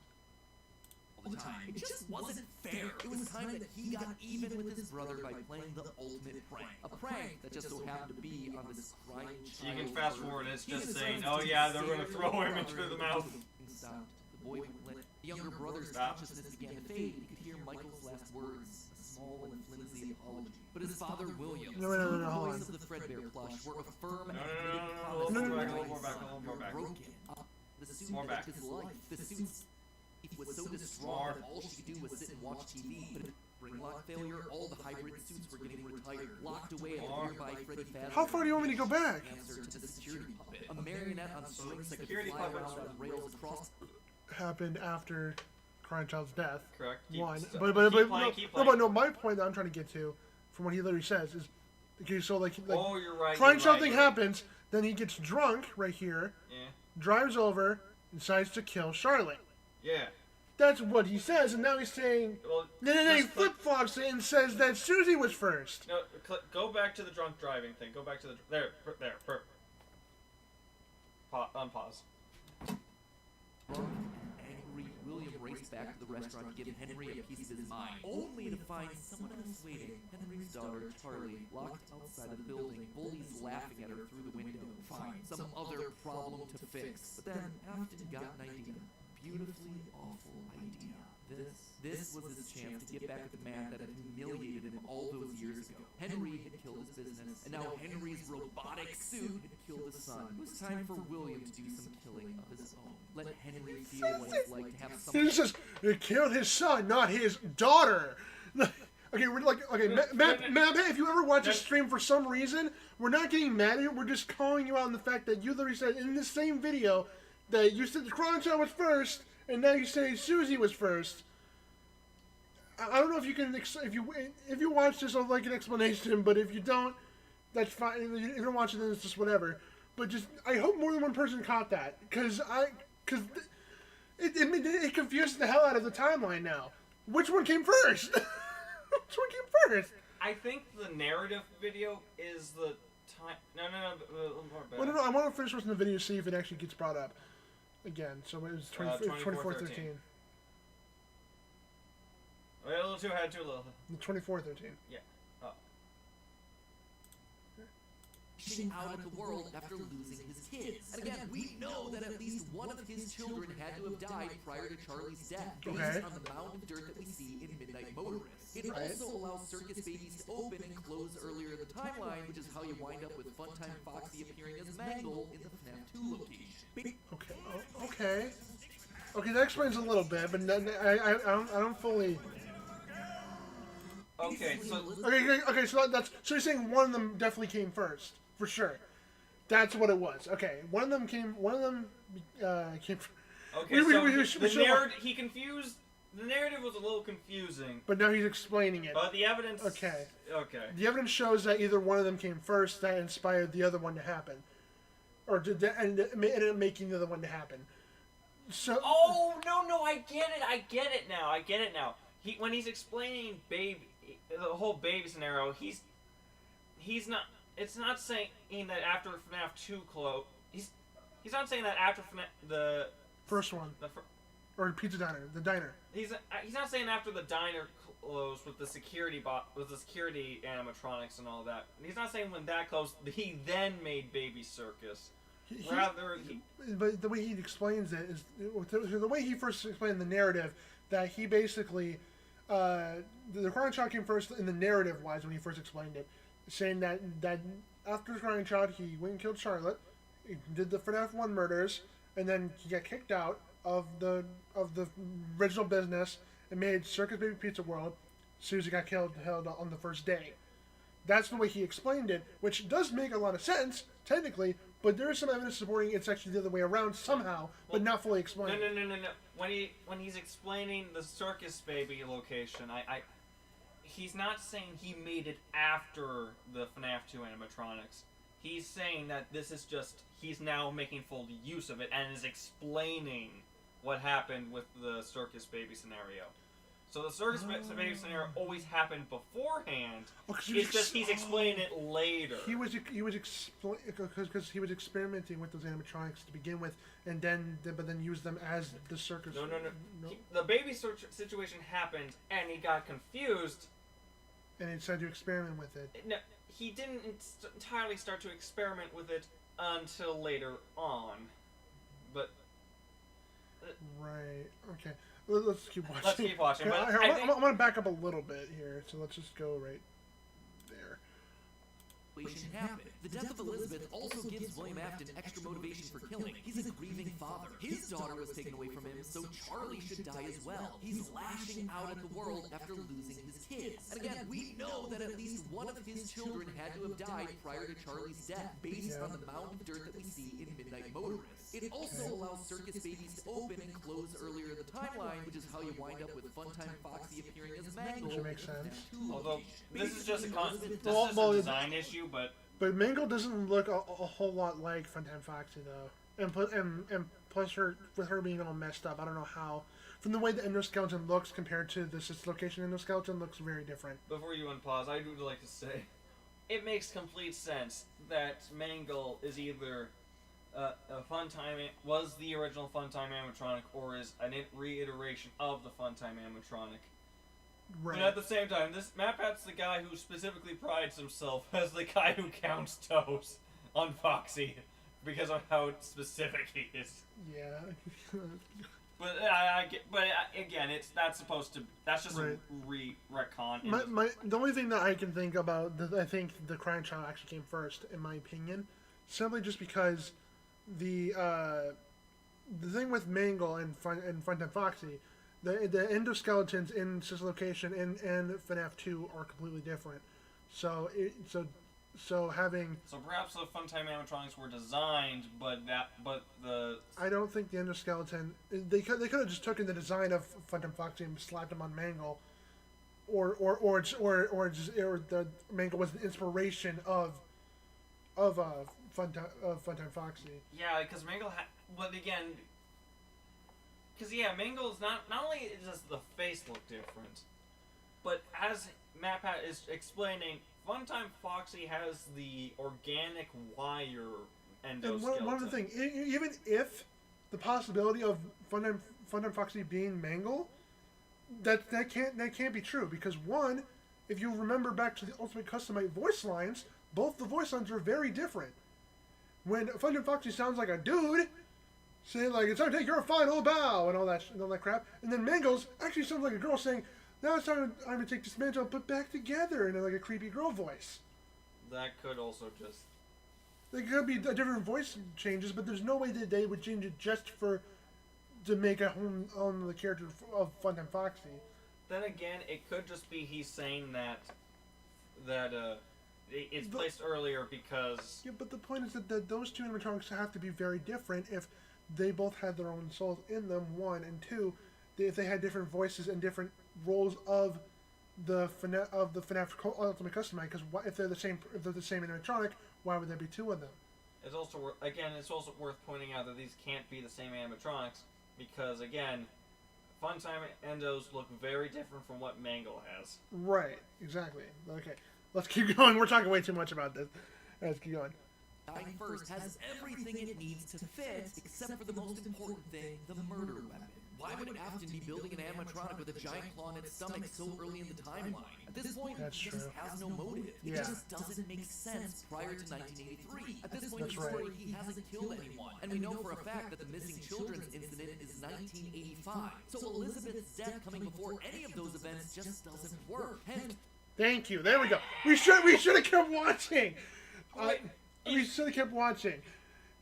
D: All the time. It just wasn't fair. It was time that he got even with his brother by playing the ultimate prank. A prank that just so happened to be on this crying child.
A: You can fast forward, it's just saying, oh yeah, they're going to throw him into the mouth.
D: Stopped. The boy went lit. The younger brother's consciousness began to fade. He could hear Michael's last words, a small and flimsy apology. But his father, William,
B: no,
D: the voice of the Fredbear plush, were a firm and committed promise.
A: More back.
D: Broken. The suit that took his life. The suit's was so distraught that all she could do was sit and watch TV. But bring lock failure, all the hybrid suits were getting retired, locked away at the nearby Freddy Fazbear.
B: How far do you want me to go back?
D: Answer to the security puppet, a marionette on strings that could fly around on rails across.
B: Happened after crying child's death.
A: Correct.
B: One,
A: Keep playing.
B: No. My point that I'm trying to get to, from what he literally says, is okay. So like
A: oh, you're right.
B: Crying child thing happens, then he gets drunk right here.
A: Yeah.
B: Drives over, decides to kill Charlotte.
A: Yeah.
B: That's what he says, and now he's saying...
A: Well,
B: then he flip-flops it and says that Susie was first.
A: No, go back to the drunk driving thing. Go back to the... There, perfect. Unpause.
D: Angry, William raced back to the restaurant to give Henry a piece of his mind, only to find someone else waiting. Henry's daughter, Charlie, locked outside of the building, bullies laughing at her through the window. Fine, some other problem to fix. But then, Afton got an idea. Beautifully awful idea. This was his chance to get back at the man that had humiliated him all those years ago. Henry had killed his business, and now Henry's robotic suit had killed his son. It was time for William to do some killing of his own. Let Henry feel what it's like to have someone...
B: He says, he killed his son, not his daughter. Okay, we're like, okay, Matt, if you ever watch a stream for some reason, we're not getting mad at you, we're just calling you out on the fact that you literally said in the same video that you said the crying child was first, and now you say Susie was first. I don't know if you can, if you watch this, I'll like an explanation, but if you don't, that's fine. If you don't watch it, then it's just whatever. But just, I hope more than one person caught that, because it confuses the hell out of the timeline now. Which one came first? Which one came first?
A: I think the narrative video is the time. No.
B: Well, no, I want to finish watching the video to see if it actually gets brought up again. So it was 2413.
A: Wait, a little too ahead, too little.
B: 2413.
A: Yeah.
D: Lashing out at the world after losing his kids. And again, we know that at least one of his children had to have died prior to Charlie's death, based on the mound of dirt that we see in Midnight Motorist. It also allows Circus Babies to open and close earlier in the timeline, which is how you wind up with Funtime Foxy appearing as Mangle in the FNAF 2 location.
B: Okay. Okay, that explains a little bit, but I don't fully...
A: Okay, so
B: Okay. So so you're saying one of them definitely came first, for sure. That's what it was. Okay, one of them came. Came.
A: okay, he confused. The narrative was a little confusing.
B: But now he's explaining it.
A: But the evidence.
B: Okay.
A: Okay.
B: The evidence shows that either one of them came first that inspired the other one to happen, or ended up making the other one to happen. So.
A: Oh no! I get it now. When he's explaining the whole baby scenario, he's not. It's not saying that after FNAF 2 closed. He's not saying that after the
B: first one. Or Pizza Diner, the diner.
A: He's not saying after the diner closed with the security animatronics and all that. He's not saying when that closed he then made Baby Circus.
B: But the way he explains it is the way he first explained the narrative, that he basically the Crying Child came first in the narrative wise when he first explained it, saying that after Crying Child he went and killed Charlotte, he did the FNAF 1 murders, and then he got kicked out of the original business and made Circus Baby Pizza World. Susie got killed on the first day. That's the way he explained it, which does make a lot of sense technically, but there is some evidence supporting it's actually the other way around somehow, but not fully explained.
A: No. When he's explaining the Circus Baby location, he's not saying he made it after the FNAF 2 animatronics. He's saying that this is just he's now making full use of it and is explaining what happened with the Circus Baby scenario. So the Circus Baby scenario always happened beforehand. It's just he's explaining it later.
B: He was because he was experimenting with those animatronics to begin with, and then used them as the circus.
A: No. The baby situation happened, and he got confused.
B: And he decided to experiment with it.
A: No, he didn't entirely start to experiment with it until later on. But
B: right. Okay. Let's keep watching.
A: Let's keep watching. But
B: I want to back up a little bit here, so let's just go right there.
D: Happened. The death of Elizabeth also gives William Afton extra motivation for killing. He's a grieving father. His daughter was taken away from him, so Charlie should die as well. He's lashing out at the world after losing his kids. And again, we know that at least one of his children had to have died prior to Charlie's death, based on the mound of dirt that we see in Midnight Motorist. It also allows Circus Babies to open and close earlier in the timeline, which is how you wind up with Funtime Foxy appearing as Mangle.
B: Which makes sense.
A: Although this is just a design issue, but
B: Mangle doesn't look a whole lot like Funtime Foxy though, and plus with her being all messed up, I don't know how. From the way the endoskeleton looks compared to the Location endoskeleton looks very different.
A: Before you unpause, I would like to say, it makes complete sense that Mangle is either was the original Funtime animatronic, or is a reiteration of the Funtime animatronic.
B: Right.
A: But at the same time, this MatPat's the guy who specifically prides himself as the guy who counts toes on Foxy because of how specific he is.
B: Yeah.
A: But again, that's just
B: right.
A: a retcon.
B: The only thing that I can think about, I think the Crying Child actually came first, in my opinion, simply just because the thing with Mangle and Funtime Foxy, the endoskeletons in Sister Location and FNAF 2 are completely different. So having.
A: So perhaps the Funtime animatronics were designed, but the.
B: I don't think the endoskeleton. They could have just taken the design of Funtime Foxy and slapped him on Mangle, or the Mangle was the inspiration of Funtime Foxy.
A: Yeah, because Mangle but again. Because Mangle's not only does the face look different, but as MatPat is explaining, Funtime Foxy has the organic wire endoskeleton.
B: And one other thing, even if the possibility of Funtime Foxy being Mangle, that can't be true, because one, if you remember back to the Ultimate Customite voice lines, both the voice lines are very different. When Funtime Foxy sounds like a dude, saying like, "It's time to take your final bow," and all that crap, and then Mangle's actually sounds like a girl saying, "Now it's time to take this mantle and put back together," in like a creepy girl voice.
A: That could also just.
B: There could be different voice changes, but there's no way that they would change it just to make a home on the character of Funtime Foxy.
A: then again, it could just be he's saying that it's placed earlier because...
B: Yeah, but the point is that those two animatronics have to be very different if they both had their own souls in them, one, and two, if they had different voices and different roles of the FNAF Ultimate Customize. Because if they're the same animatronic, why would there be two of them?
A: It's also worth pointing out that these can't be the same animatronics because again, Funtime Endos look very different from what Mangle has.
B: Right. Exactly. Okay. Let's keep going. We're talking way too much about this. Let's keep going.
D: Dying First has everything it needs to fit, except for the most important thing, the murder weapon. Why would Afton be building an animatronic with a giant claw in its stomach so early in the timeline? At this point, he just has no motive. It just doesn't make sense prior to 1983. At this point in the story, he hasn't killed anyone. And we know for a fact that the missing children's incident is 1985. So Elizabeth's death coming before any of those events just doesn't work. And
B: thank you. There we go. We should have kept watching. We should have kept watching.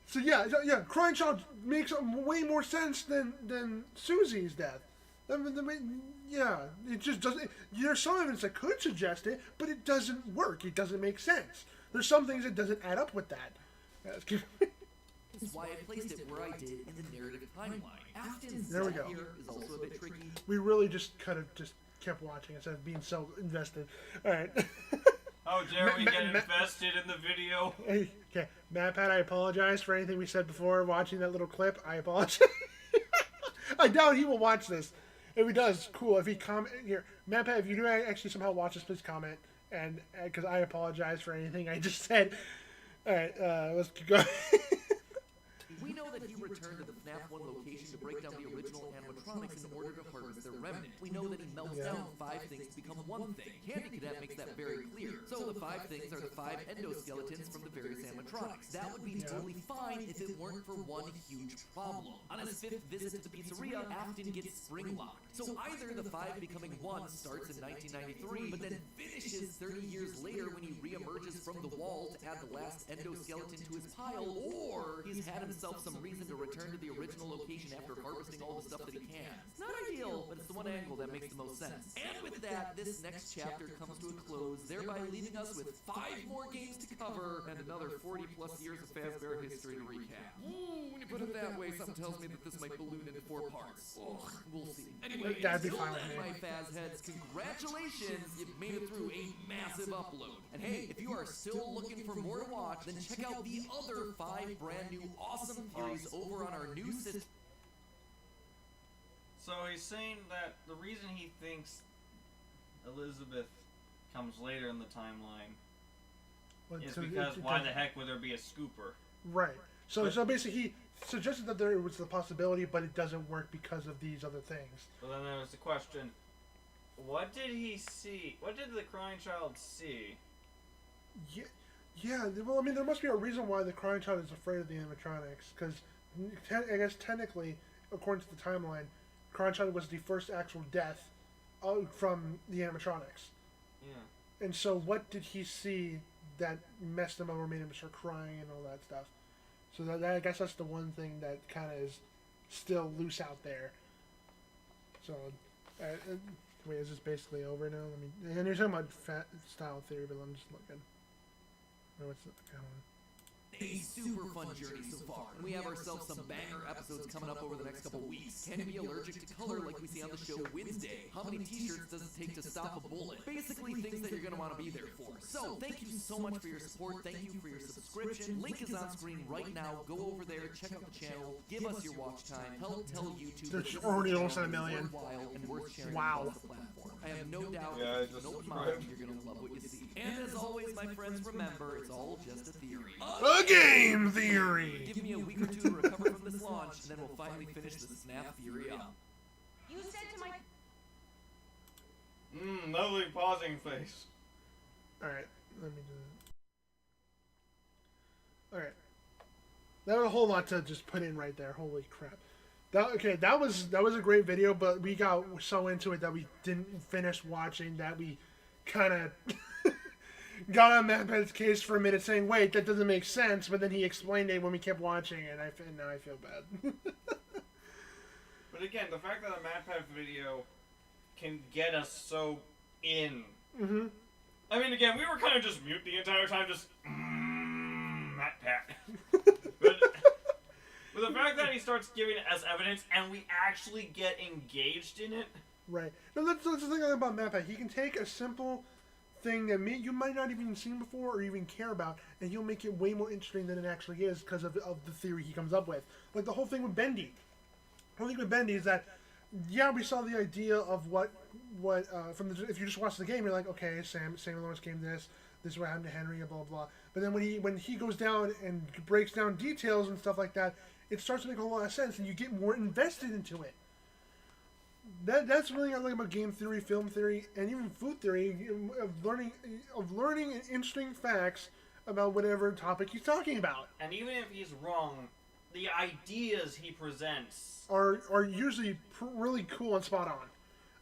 B: So yeah, Crying Child makes way more sense than Susie's death. Yeah, it just doesn't. There's some evidence that could suggest it, but it doesn't work. It doesn't make sense. There's some things that doesn't add up with that.
D: That's why I placed it where I did in the narrative timeline. Afton's death here is also a bit tricky.
B: We really just could have just kept watching instead of being so invested. All right.
A: How dare we get invested in the video?
B: Okay, MatPat, I apologize for anything we said before watching that little clip. I apologize. I doubt he will watch this. If he does, cool. If he comment here, MatPat, if you do actually somehow watch this, please comment. And because I apologize for anything I just said. All right, let's keep going.
D: We know that he returned to the FNAF 1 location to break down the original animatronics in order to harvest their remnant. We know that he melts down 5 things to become one thing. Candy Cadet makes that very clear. So the 5 things are the 5 endoskeletons from the various animatronics. That would be totally fine if it weren't for one huge problem. On his 5th visit to the pizzeria, Afton gets spring locked. So either the 5 becoming 1 starts in 1993, but then finishes 30 years later when he reemerges from the wall to add the last endoskeleton to his pile, or he's had himself some reason to return to the original location after harvesting all the stuff that he can. It's not ideal, but it's the one angle that makes the most sense. And with that, this next chapter comes to a close, thereby leaving us with 5 more games to cover and another 40 plus years of Fazbear history to recap. Ooh, when you put it that way, something tells me that this might balloon into 4 parts. Ugh, we'll see. Anyway,
B: that'd be
D: until
B: fine
D: then,
B: with me.
D: my Faz heads, congratulations, you've made it through a massive upload. And hey, if you are still looking for more to watch, then check out the other 5 brand new awesome theories over on our new system.
A: So he's saying that the reason he thinks Elizabeth comes later in the timeline is because why the heck would there be a scooper?
B: Right. So basically he suggested that there was the possibility, but it doesn't work because of these other things.
A: So then there was the question, what did he see? What did the Crying Child see?
B: Yeah, well, I mean, there must be a reason why the Crying Child is afraid of the animatronics, because I guess technically, according to the timeline, Crying Child was the first actual death from the animatronics.
A: Yeah.
B: And so what did he see that messed him over, made him start crying and all that stuff? So that I guess that's the one thing that kind of is still loose out there. So, wait, is this basically over now? And you're talking about fat style theory, but I'm just looking. What's the kind of
D: A super fun journey so far, and we have ourselves some banger episodes coming up over the next couple weeks. Can you be allergic to color like we see on the show Wednesday? How many t-shirts does it take to stop a bullet? Basically things that you're going to want to be there for. So, thank you so much for your support, thank you for your subscription. Link is on screen right now, go over there, check out the channel, give us your watch time, help tell YouTube
B: There's already almost a million.
D: and worth sharing
B: Wow.
D: across the platform. I have no doubt
A: Yeah,
D: that if you open mind, you're going to love what you see. And as always, my friends, remember, it's all just a theory.
B: A game theory!
D: Give me a week or 2 to recover from this launch, and then we'll finally finish the snap theory up.
K: You said to my...
A: Lovely pausing face.
B: Alright, let me do that. Alright. That was a whole lot to just put in right there. Holy crap. That was a great video, but we got so into it that we didn't finish watching that we kind of got on MatPat's case for a minute saying, wait, that doesn't make sense, but then he explained it when we kept watching, and now I feel bad.
A: But again, the fact that a MatPat video can get us so in.
B: Mm-hmm.
A: I mean, again, we were kind of just mute the entire time, just Matt Pat. But the fact that he starts giving it as evidence and we actually get engaged in it.
B: Right. No, that's the thing about MatPat. He can take a simple thing that you might not even seen before or even care about, and he'll make it way more interesting than it actually is because of the theory he comes up with. Like the whole thing with Bendy. The whole thing with Bendy is that, yeah, we saw the idea of what if you just watch the game, you're like, okay, Samuel Lawrence came this is what happened to Henry, and blah blah. But then when he goes down and breaks down details and stuff like that, it starts to make a whole lot of sense, and you get more invested into it. That's really what I like about game theory, film theory, and even food theory, of learning interesting facts about whatever topic he's talking about.
A: And even if he's wrong, the ideas he presents
B: are usually really cool and spot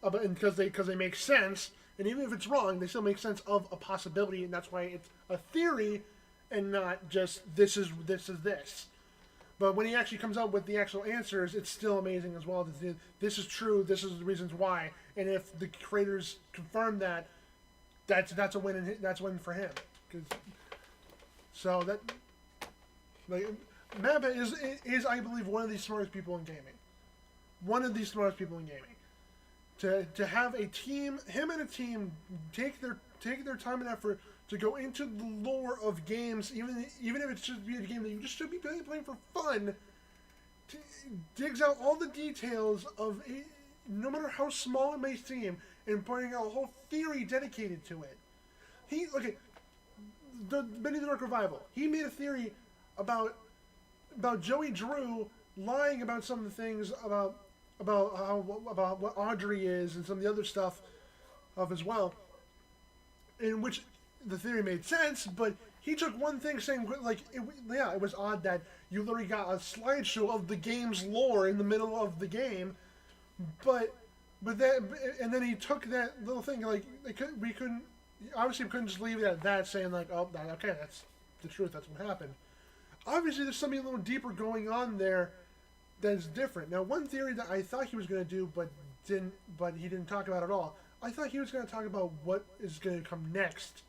B: on, because they make sense. And even if it's wrong, they still make sense of a possibility, and that's why it's a theory, and not just this is this. But when he actually comes up with the actual answers, it's still amazing as well. This is true. This is the reasons why. And if the creators confirm that, that's a win. That's a win for him. So that, like, Mappa is I believe one of the smartest people in gaming. One of the smartest people in gaming. To have a team, him and a team, take their time and effort to go into the lore of games, even if it's just be a game that you just should be playing for fun, digs out all the details of it, no matter how small it may seem, and pointing out a whole theory dedicated to it. The Bendy the Dark Revival. He made a theory about Joey Drew lying about some of the things about what Audrey is and some of the other stuff as well, in which the theory made sense, but he took one thing saying, like, it was odd that you literally got a slideshow of the game's lore in the middle of the game, but then he took that little thing, like, we couldn't just leave it at that, saying like, oh, okay, that's the truth, that's what happened. Obviously, there's something a little deeper going on there that's different. Now, one theory that I thought he was going to do, but he didn't talk about at all, I thought he was going to talk about what is going to come next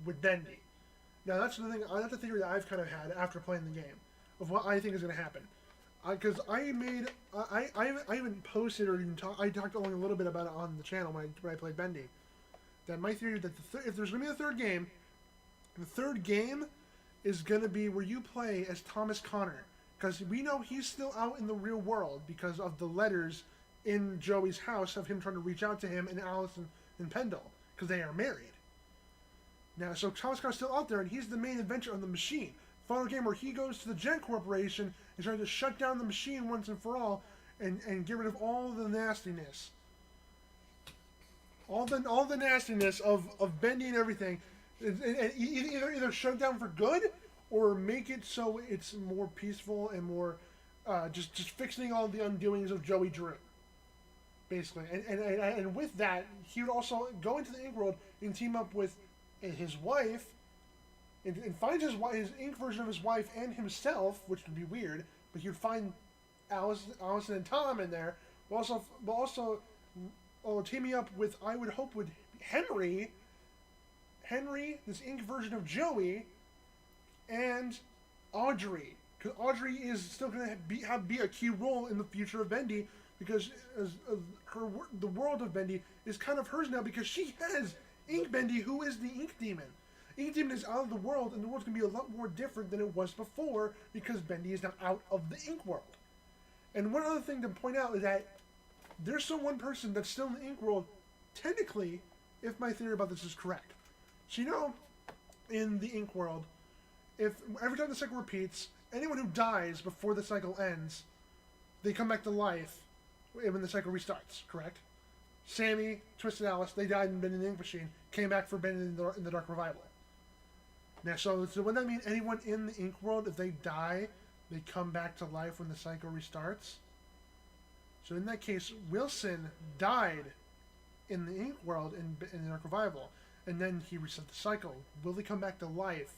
B: with Bendy. Now that's the thing. That's the theory that I've kind of had after playing the game of what I think is going to happen. Because I haven't posted or even talked. I talked only a little bit about it on the channel when I played Bendy. That my theory that if there's going to be a third game, the third game is going to be where you play as Thomas Connor, because we know he's still out in the real world because of the letters in Joey's house of him trying to reach out to him and Allison and Pendle, because they are married. Now, so Thomas Connor's still out there, and he's the main adventure of the machine. Final game where he goes to the Gen Corporation and tries to shut down the machine once and for all, and get rid of all the nastiness. All the nastiness of Bendy and everything. And either shut it down for good, or make it so it's more peaceful and more just fixing all the undoings of Joey Drew. Basically. And with that, he would also go into the Ink world and team up with his wife, and find his ink version of his wife and himself, which would be weird, but you'd find Allison and Tom in there, but also teaming up with, I would hope, with Henry, this ink version of Joey, and Audrey, because Audrey is still going to be a key role in the future of Bendy, because the world of Bendy is kind of hers now, because she has Ink Bendy, who is the Ink Demon. Ink Demon is out of the world, and the world's going to be a lot more different than it was before, because Bendy is now out of the Ink world. And one other thing to point out is that there's still one person that's still in the Ink world, technically, if my theory about this is correct. So, you know, in the Ink world, if every time the cycle repeats, anyone who dies before the cycle ends, they come back to life when the cycle restarts, correct? Sammy, Twisted Alice, they died and been in the Ink Machine, came back for Bendy in the Dark Revival. Now, so wouldn't that mean anyone in the Ink world, if they die, they come back to life when the cycle restarts? So in that case, Wilson died in the Ink world in the Dark Revival, and then he reset the cycle. Will they come back to life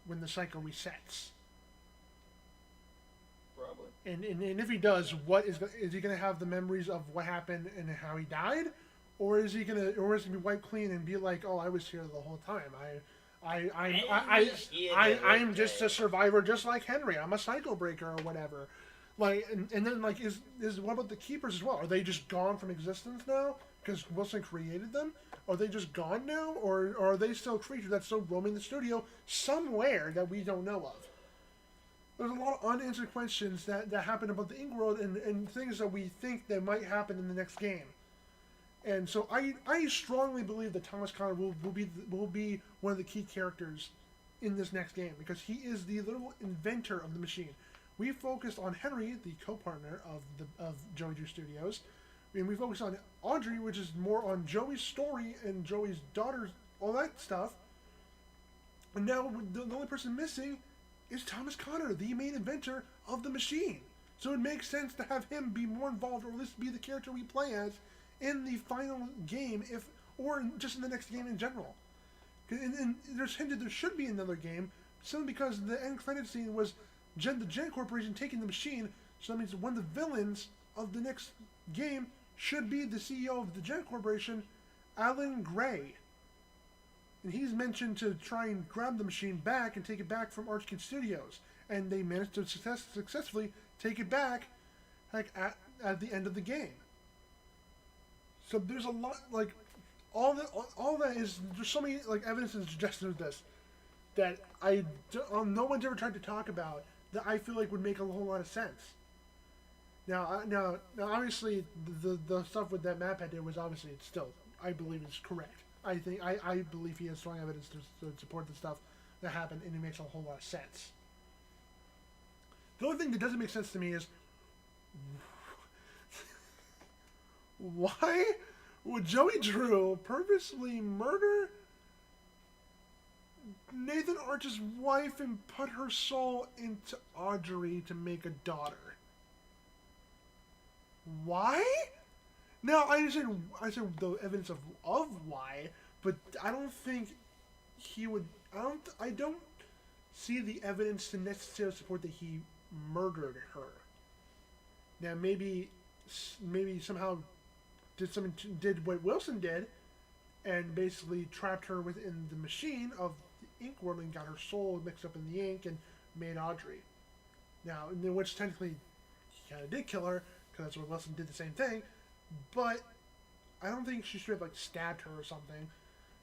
B: when the cycle resets?
A: probably.
B: And if he does, is he gonna have the memories of what happened and how he died, or is he gonna be wiped clean and be like, oh, I was here the whole time. I'm just a survivor, just like Henry. I'm a cycle breaker or whatever. Like, and then like, is what about the keepers as well? Are they just gone from existence now because Wilson created them? Are they just gone now, or are they still creatures that's still roaming the studio somewhere that we don't know of? There's a lot of unanswered questions that happen about the Ink World and things that we think that might happen in the next game. And so I strongly believe that Thomas Connor will be one of the key characters in this next game, because he is the literal inventor of the machine. We focused on Henry, the co-partner of Joey Drew Studios, and we focused on Audrey, which is more on Joey's story and Joey's daughters, all that stuff. And now the only person missing is Thomas Connor, the main inventor of the machine. So it makes sense to have him be more involved, or at least be the character we play as in the final game, or just in the next game in general. And there's hinted there should be another game, simply because the end credit scene was the Gen Corporation taking the machine, so that means one of the villains of the next game should be the CEO of the Gen Corporation, Alan Gray. And he's mentioned to try and grab the machine back and take it back from Archkid Studios. And they managed to successfully take it back at the end of the game. So there's a lot, like, all that is, there's so many, like, evidence and suggestions of this that no one's ever tried to talk about that I feel like would make a whole lot of sense. Now obviously, the stuff with that map head did was obviously still, I believe, is correct. I believe he has strong evidence to support the stuff that happened, and it makes a whole lot of sense. The only thing that doesn't make sense to me is, why would Joey Drew purposely murder Nathan Arch's wife and put her soul into Audrey to make a daughter? Why? Now, I said the evidence of why, but I don't think he would. I don't see the evidence to necessarily support that he murdered her. Now, maybe somehow did what Wilson did, and basically trapped her within the machine of the Ink World and got her soul mixed up in the ink and made Audrey. Now, in which technically he kind of did kill her, because that's what Wilson did the same thing. But I don't think she should have, like, stabbed her or something,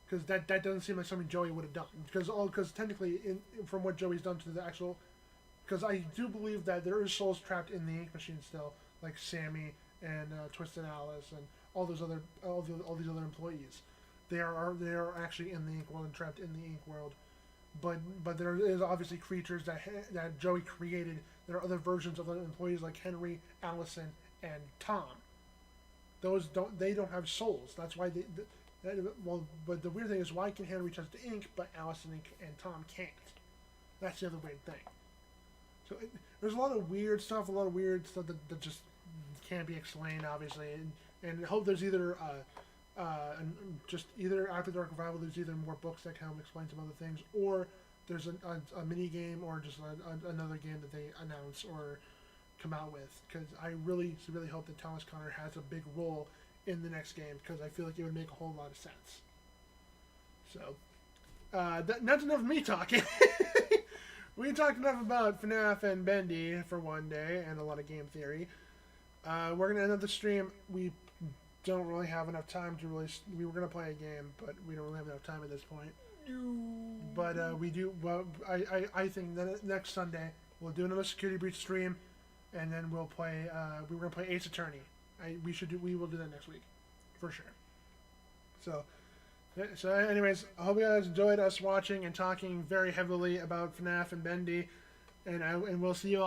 B: because that doesn't seem like something Joey would have done. Because technically, from what Joey's done to the actual, because I do believe that there is souls trapped in the ink machine still, like Sammy and Twisted Alice and all these other employees. They are actually in the Ink World and trapped in the Ink World. But there is obviously creatures that Joey created. There are other versions of the employees like Henry, Allison, and Tom. They don't have souls. That's why but the weird thing is, why can Henry touch the ink, but Allison and Tom can't? That's the other weird thing. So there's a lot of weird stuff that just can't be explained, obviously, and I hope there's either just either After Dark Revival, there's either more books that kind of explain some other things, or there's a mini game, or just another game that they announce or come out with, because I really hope that Thomas Connor has a big role in the next game, because I feel like it would make a whole lot of sense. So that's enough of me talking. We talked enough about FNAF and Bendy for one day, and a lot of game theory. We're gonna end up the stream. We don't really have enough time to really. We were gonna play a game, but we don't really have enough time at this point. But we do. Well, I think that next Sunday we'll do another Security Breach stream, and then we'll play. We were gonna play Ace Attorney. We will do that next week, for sure. So anyways, I hope you guys enjoyed us watching and talking very heavily about FNAF and Bendy, and we'll see you all.